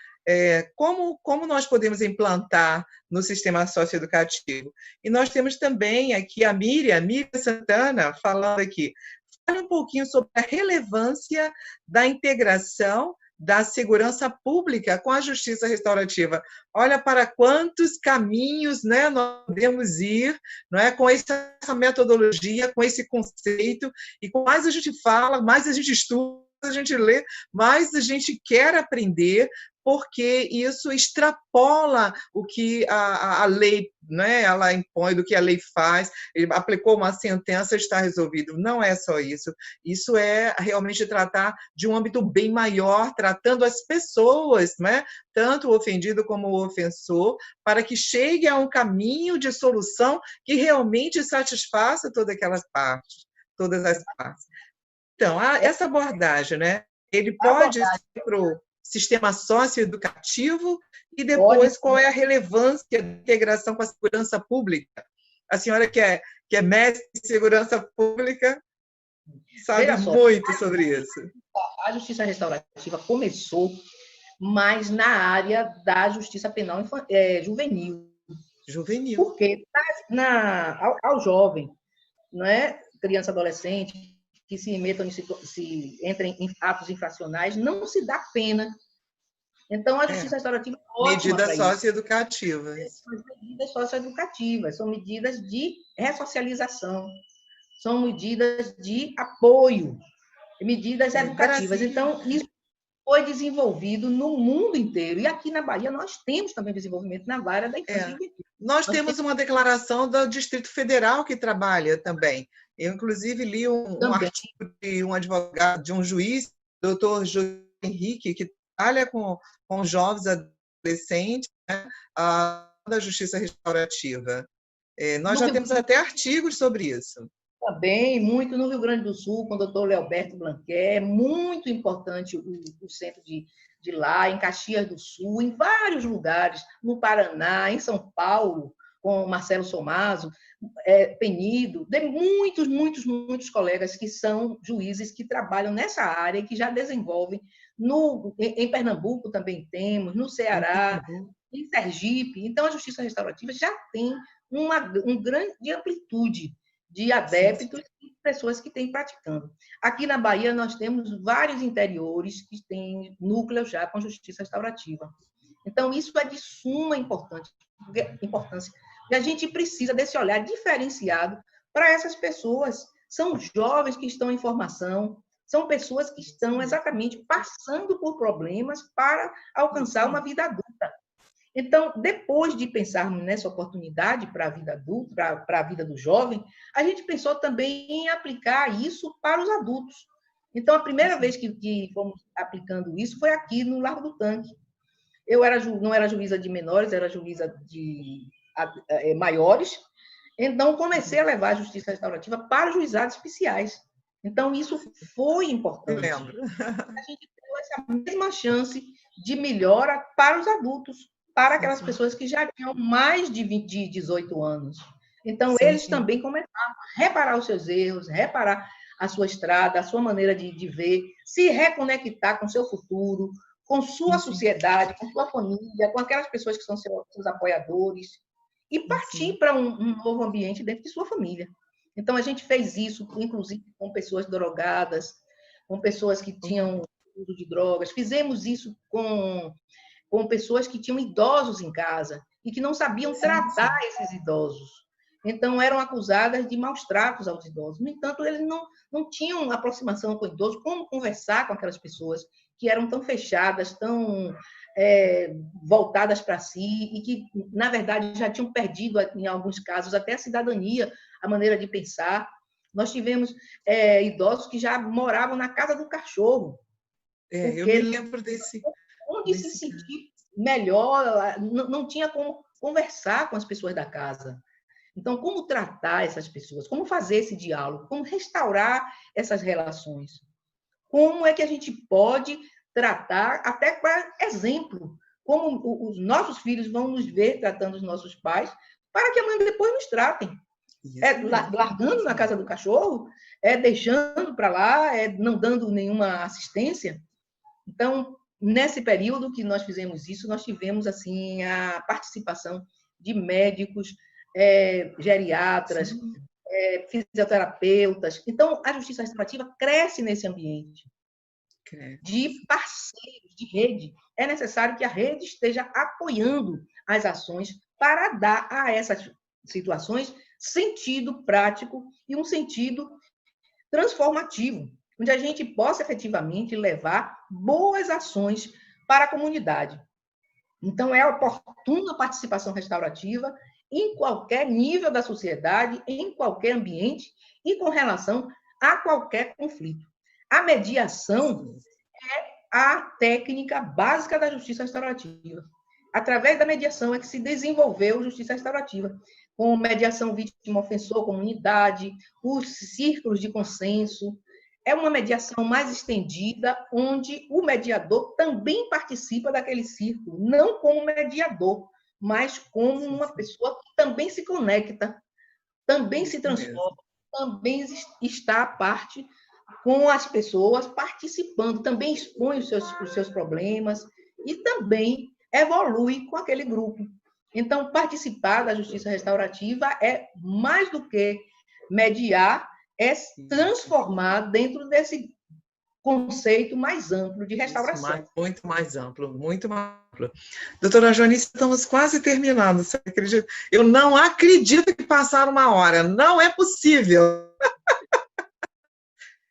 Como nós podemos implantar no sistema socioeducativo? E nós temos também aqui a Miriam Santana falando aqui. Fale um pouquinho sobre a relevância da integração da segurança pública com a justiça restaurativa. Olha para quantos caminhos, né, nós podemos ir, não é, com essa metodologia, com esse conceito, e quanto mais a gente fala, mais a gente estuda, a gente lê, mais a gente quer aprender, porque isso extrapola o que a lei, né, ela impõe, do que a lei faz. Ele aplicou uma sentença, está resolvido. Não é só isso. Isso é realmente tratar de um âmbito bem maior, tratando as pessoas, né, tanto o ofendido como o ofensor, para que chegue a um caminho de solução que realmente satisfaça todas as partes. Então, essa abordagem, né, ele pode ser para o sistema socioeducativo e depois qual é a relevância da integração com a segurança pública. A senhora que é mestre em segurança pública sabe muito sobre isso. A justiça restaurativa começou mais na área da justiça penal juvenil. Porque ao jovem, não é, criança, adolescente, que se entrem em atos infracionais, não se dá pena. Então, a justiça restaurativa é ótima medidas socioeducativas. Medidas socioeducativas, são medidas de ressocialização, são medidas de apoio, medidas educativas. Então, isso foi desenvolvido no mundo inteiro. E aqui na Bahia, nós temos também desenvolvimento na área da infância e juventude. Nós temos uma declaração do Distrito Federal que trabalha também. Eu, inclusive, li um artigo de um advogado, de um juiz, doutor José Henrique, que trabalha com jovens adolescentes, né, da justiça restaurativa. Nós já temos até artigos sobre isso. Também, muito no Rio Grande do Sul, com o doutor Leoberto Blanquer, é muito importante o centro de lá, em Caxias do Sul, em vários lugares, no Paraná, em São Paulo, com Marcelo Somazo, Penido, de muitos colegas que são juízes que trabalham nessa área e que já desenvolvem. Em Pernambuco também temos, no Ceará, em Sergipe. Então, a justiça restaurativa já tem uma grande amplitude de adeptos e pessoas que têm praticando. Aqui na Bahia, nós temos vários interiores que têm núcleos já com justiça restaurativa. Então, isso é de suma importância. E a gente precisa desse olhar diferenciado para essas pessoas. São jovens que estão em formação, são pessoas que estão exatamente passando por problemas para alcançar uma vida adulta. Então, depois de pensarmos nessa oportunidade para a vida adulta, para a vida do jovem, a gente pensou também em aplicar isso para os adultos. Então, a primeira vez que fomos aplicando isso foi aqui no Largo do Tanque. Eu não era juíza de menores, era juíza de maiores. Então, comecei a levar a justiça restaurativa para juizados especiais. Então, isso foi importante. Eu lembro. A gente teve essa mesma chance de melhora para os adultos, para aquelas pessoas que já tinham mais de 18 anos. Então, eles também começaram a reparar os seus erros, reparar a sua estrada, a sua maneira de ver, se reconectar com o seu futuro, com sua sociedade, com sua família, com aquelas pessoas que são seus apoiadores, e partir para um novo ambiente dentro de sua família. Então, a gente fez isso, inclusive, com pessoas drogadas, com pessoas que tinham uso de drogas. Fizemos isso com pessoas que tinham idosos em casa e que não sabiam tratar esses idosos. Então, eram acusadas de maus tratos aos idosos. No entanto, eles não tinham aproximação com o idoso, como conversar com aquelas pessoas que eram tão fechadas, tão voltadas para si e que, na verdade, já tinham perdido, em alguns casos, até a cidadania, a maneira de pensar. Nós tivemos idosos que já moravam na casa do cachorro. Eu me lembro desse... Onde se sentir melhor, não tinha como conversar com as pessoas da casa. Então, como tratar essas pessoas? Como fazer esse diálogo? Como restaurar essas relações? Como é que a gente pode tratar, até para exemplo, como os nossos filhos vão nos ver tratando os nossos pais, para que amanhã depois nos tratem. Largando na casa do cachorro, deixando para lá, não dando nenhuma assistência. Então, nesse período que nós fizemos isso, nós tivemos assim a participação de médicos, geriatras, fisioterapeutas. Então, a justiça restaurativa cresce nesse ambiente de parceiros, de rede. É necessário que a rede esteja apoiando as ações para dar a essas situações sentido prático e um sentido transformativo, onde a gente possa efetivamente levar boas ações para a comunidade. Então, é oportuna a participação restaurativa em qualquer nível da sociedade, em qualquer ambiente e com relação a qualquer conflito. A mediação é a técnica básica da justiça restaurativa. Através da mediação é que se desenvolveu a justiça restaurativa, com mediação vítima-ofensor, comunidade, os círculos de consenso. É uma mediação mais estendida, onde o mediador também participa daquele círculo, não como mediador, mas como uma pessoa que também se conecta, também se transforma, também está à parte com as pessoas, participando, também expõe os seus problemas e também evolui com aquele grupo. Então, participar da justiça restaurativa é mais do que mediar, é transformar dentro desse conceito mais amplo de restauração. Muito mais amplo, muito mais amplo. Doutora Joanice, estamos quase terminando, você acredita? Eu não acredito que passaram 1 hora, não é possível.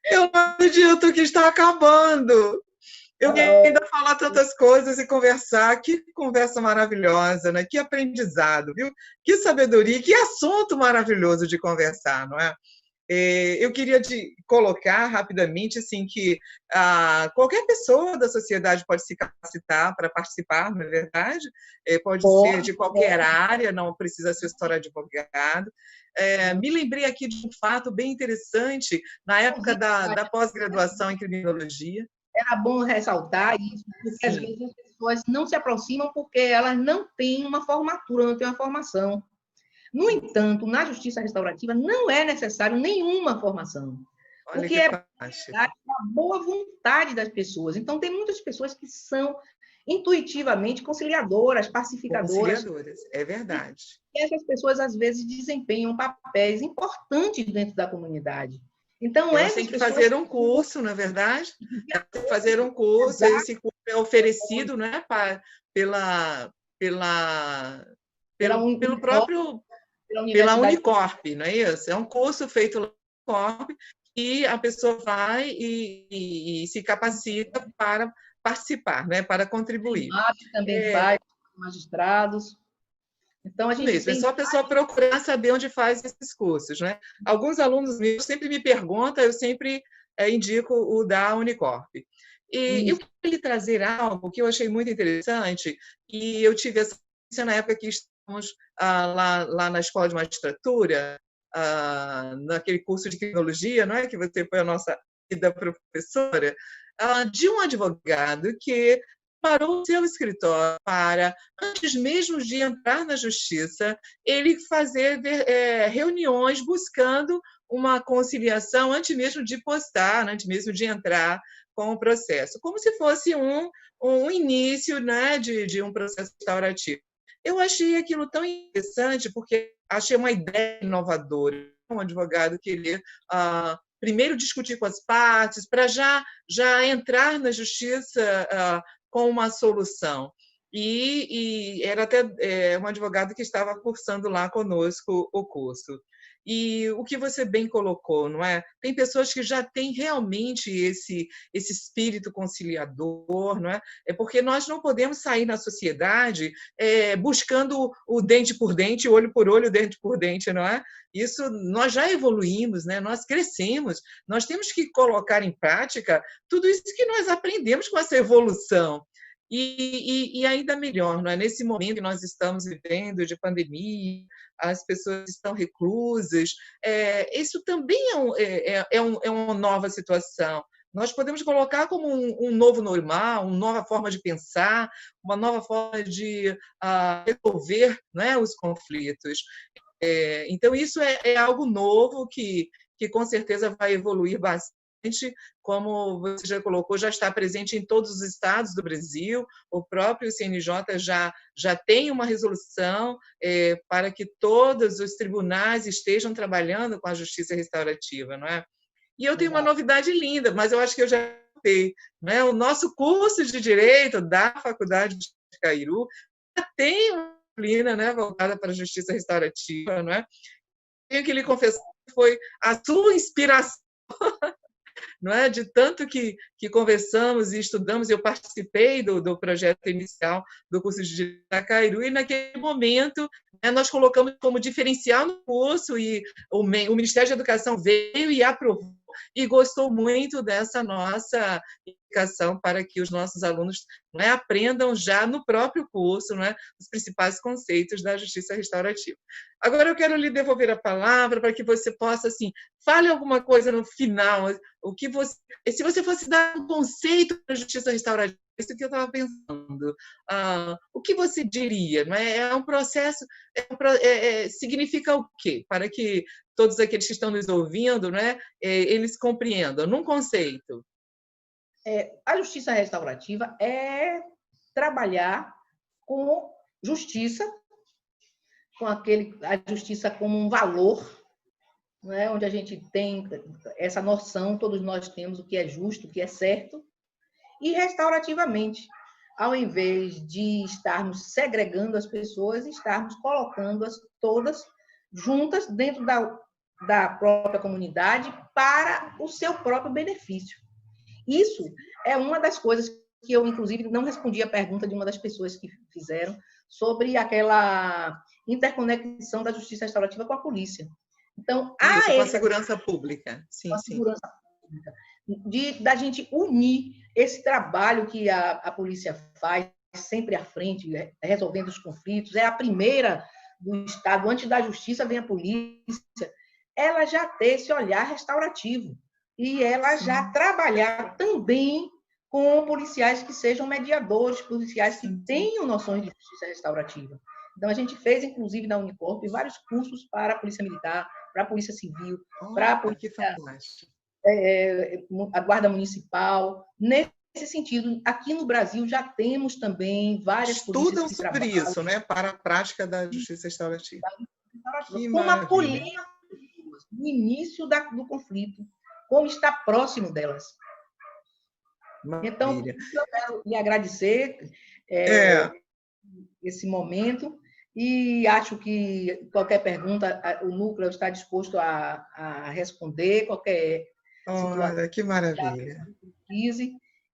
Eu não acredito que está acabando. Eu queria ainda falar tantas coisas e conversar. Que conversa maravilhosa, né? Que aprendizado, viu? Que sabedoria, que assunto maravilhoso de conversar, não é? Eu queria colocar rapidamente assim, que qualquer pessoa da sociedade pode se capacitar para participar, não é verdade? Pode ser de qualquer área, não precisa ser só advogado. Me lembrei aqui de um fato bem interessante, na época da pós-graduação em criminologia. Era bom ressaltar isso, porque às vezes as pessoas não se aproximam porque elas não têm uma formatura, não têm uma formação. No entanto, na justiça restaurativa não é necessário nenhuma formação. Olha, porque é a boa vontade das pessoas. Então, tem muitas pessoas que são intuitivamente conciliadoras, pacificadoras. É verdade. E essas pessoas, às vezes, desempenham papéis importantes dentro da comunidade. Então, elas têm que fazer um curso, não é verdade? Elas têm que fazer um curso, esse curso é oferecido, né, pela Unicorp, não é isso? É um curso feito pela Unicorp e a pessoa vai e se capacita para participar, né, para contribuir. Também faz, magistrados. Então, a gente mesmo, é só a pessoa procurar saber onde faz esses cursos, né? Alguns alunos meus sempre me perguntam, eu sempre indico o da Unicorp. E eu queria trazer algo que eu achei muito interessante, e eu tive essa experiência na época que estávamos lá na escola de magistratura, naquele curso de criminologia, não é? Que você foi a nossa querida professora, de um advogado que parou o seu escritório para, antes mesmo de entrar na justiça, ele fazer reuniões buscando uma conciliação antes mesmo de postar, antes mesmo de entrar com o processo, como se fosse um início, né, de um processo restaurativo. Eu achei aquilo tão interessante, porque achei uma ideia inovadora, um advogado querer primeiro discutir com as partes, para já entrar na justiça com uma solução. E era até um advogado que estava cursando lá conosco o curso. E o que você bem colocou, não é? Tem pessoas que já têm realmente esse espírito conciliador, não é? É porque nós não podemos sair na sociedade buscando o dente por dente, olho por olho, dente por dente, não é? Isso nós já evoluímos, né? Nós crescemos, nós temos que colocar em prática tudo isso que nós aprendemos com essa evolução. E ainda melhor, não é? Nesse momento que nós estamos vivendo de pandemia, as pessoas estão reclusas, isso também é uma nova situação. Nós podemos colocar como um novo normal, uma nova forma de pensar, uma nova forma de resolver, né, os conflitos. Então, isso é algo novo que com certeza vai evoluir bastante, como você já colocou, já está presente em todos os estados do Brasil, o próprio CNJ já tem uma resolução para que todos os tribunais estejam trabalhando com a justiça restaurativa, não é? E eu tenho uma novidade linda, mas eu acho que eu já sei, né? O nosso curso de Direito da Faculdade de Cairu já tem uma disciplina, né, voltada para a justiça restaurativa, não é? Tenho que lhe confessar que foi a sua inspiração, não é? De tanto que conversamos e estudamos, eu participei do projeto inicial do curso de Direito da Cairu, e naquele momento, né, nós colocamos como diferencial no curso, e o Ministério da Educação veio e aprovou, e gostou muito dessa nossa indicação para que os nossos alunos, não é, aprendam já no próprio curso, não é, os principais conceitos da justiça restaurativa. Agora eu quero lhe devolver a palavra para que você possa, assim, fale alguma coisa no final, o que você, se você fosse dar um conceito para a justiça restaurativa, isso que eu estava pensando, o que você diria? Não é? É um processo, significa o quê? Para que todos aqueles que estão nos ouvindo, né, eles compreendam, num conceito. A justiça restaurativa é trabalhar com justiça, com a justiça como um valor, né, onde a gente tem essa noção, todos nós temos o que é justo, o que é certo, e restaurativamente, ao invés de estarmos segregando as pessoas, estarmos colocando-as todas juntas dentro da própria comunidade para o seu próprio benefício. Isso é uma das coisas que eu, inclusive, não respondi a pergunta de uma das pessoas que fizeram sobre aquela interconexão da justiça restaurativa com a polícia. Então, com a segurança pública. Sim, sim. Segurança pública. Da gente unir esse trabalho que a polícia faz sempre à frente, resolvendo os conflitos, é a primeira do Estado, antes da justiça vem a polícia, ela já ter esse olhar restaurativo e ela já trabalhar também com policiais que sejam mediadores, policiais que tenham noções de justiça restaurativa. Então, a gente fez, inclusive, na Unicorp, vários cursos para a Polícia Militar, para a Polícia Civil, para a Polícia, a Guarda Municipal. Nesse sentido, aqui no Brasil já temos também várias polícias que sobre isso, né, para a prática da justiça restaurativa. Como acolher no início do conflito, como está próximo delas. Maravilha. Então, eu quero lhe agradecer esse momento e acho que qualquer pergunta, o núcleo está disposto a responder, qualquer situação. Olha, que maravilha.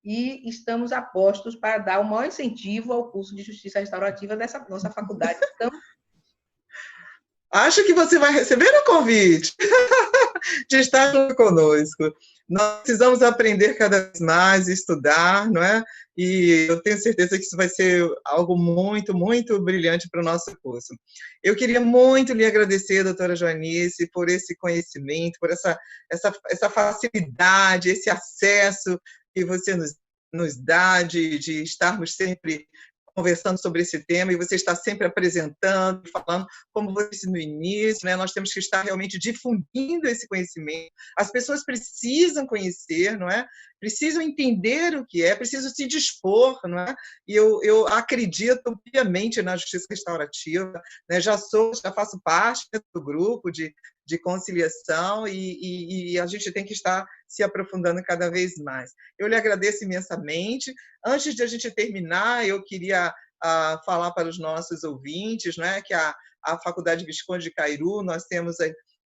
E estamos a postos para dar o maior incentivo ao curso de Justiça Restaurativa dessa nossa faculdade. Então, acho que você vai receber o convite de estar conosco. Nós precisamos aprender cada vez mais, estudar, não é? E eu tenho certeza que isso vai ser algo muito, muito brilhante para o nosso curso. Eu queria muito lhe agradecer, doutora Joanice, por esse conhecimento, por essa facilidade, esse acesso que você nos nos dá de estarmos sempre conversando sobre esse tema, e você está sempre apresentando, falando, como você disse no início, né? Nós temos que estar realmente difundindo esse conhecimento. As pessoas precisam conhecer, não é? Precisam entender o que é, precisam se dispor, não é? E eu acredito piamente na justiça restaurativa, né? Já faço parte do grupo de conciliação e a gente tem que estar se aprofundando cada vez mais. Eu lhe agradeço imensamente. Antes de a gente terminar, eu queria falar para os nossos ouvintes, né, que a Faculdade Visconde de Cairu, nós temos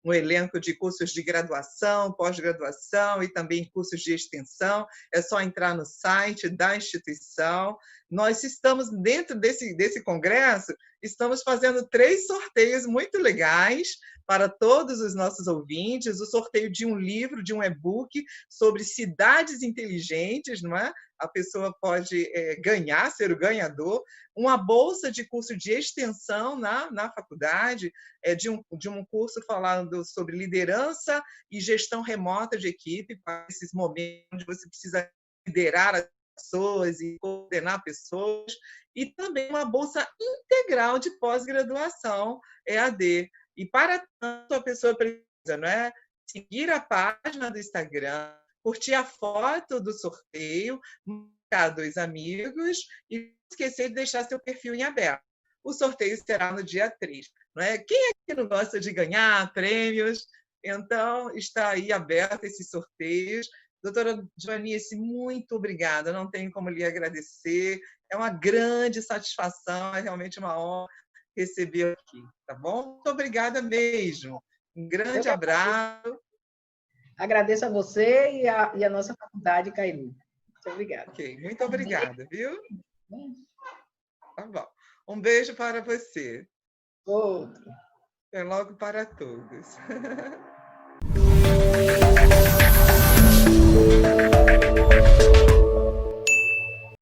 um elenco de cursos de graduação, pós-graduação e também cursos de extensão. É só entrar no site da instituição. Nós estamos, dentro desse congresso, estamos fazendo 3 sorteios muito legais para todos os nossos ouvintes. O sorteio de um livro, de um e-book sobre cidades inteligentes, não é? A pessoa pode ganhar, ser o ganhador, uma bolsa de curso de extensão na faculdade, de um curso falando sobre liderança e gestão remota de equipe, para esses momentos onde você precisa liderar as pessoas e coordenar pessoas, e também uma bolsa integral de pós-graduação EAD. E para tanto, a pessoa precisa, não é, seguir a página do Instagram, curtir a foto do sorteio, marcar 2 amigos e não esquecer de deixar seu perfil em aberto. O sorteio será no dia 3. Não é? Quem é que não gosta de ganhar prêmios? Então, está aí aberto esses sorteios. Doutora Joanice, muito obrigada. Não tenho como lhe agradecer. É uma grande satisfação, é realmente uma honra receber aqui, tá bom? Muito obrigada mesmo. Um grande abraço. Agradeço a você e a nossa faculdade, Cairu. Muito obrigada. Ok, muito obrigada, viu? Tá bom. Um beijo para você. Outro. Até logo para todos.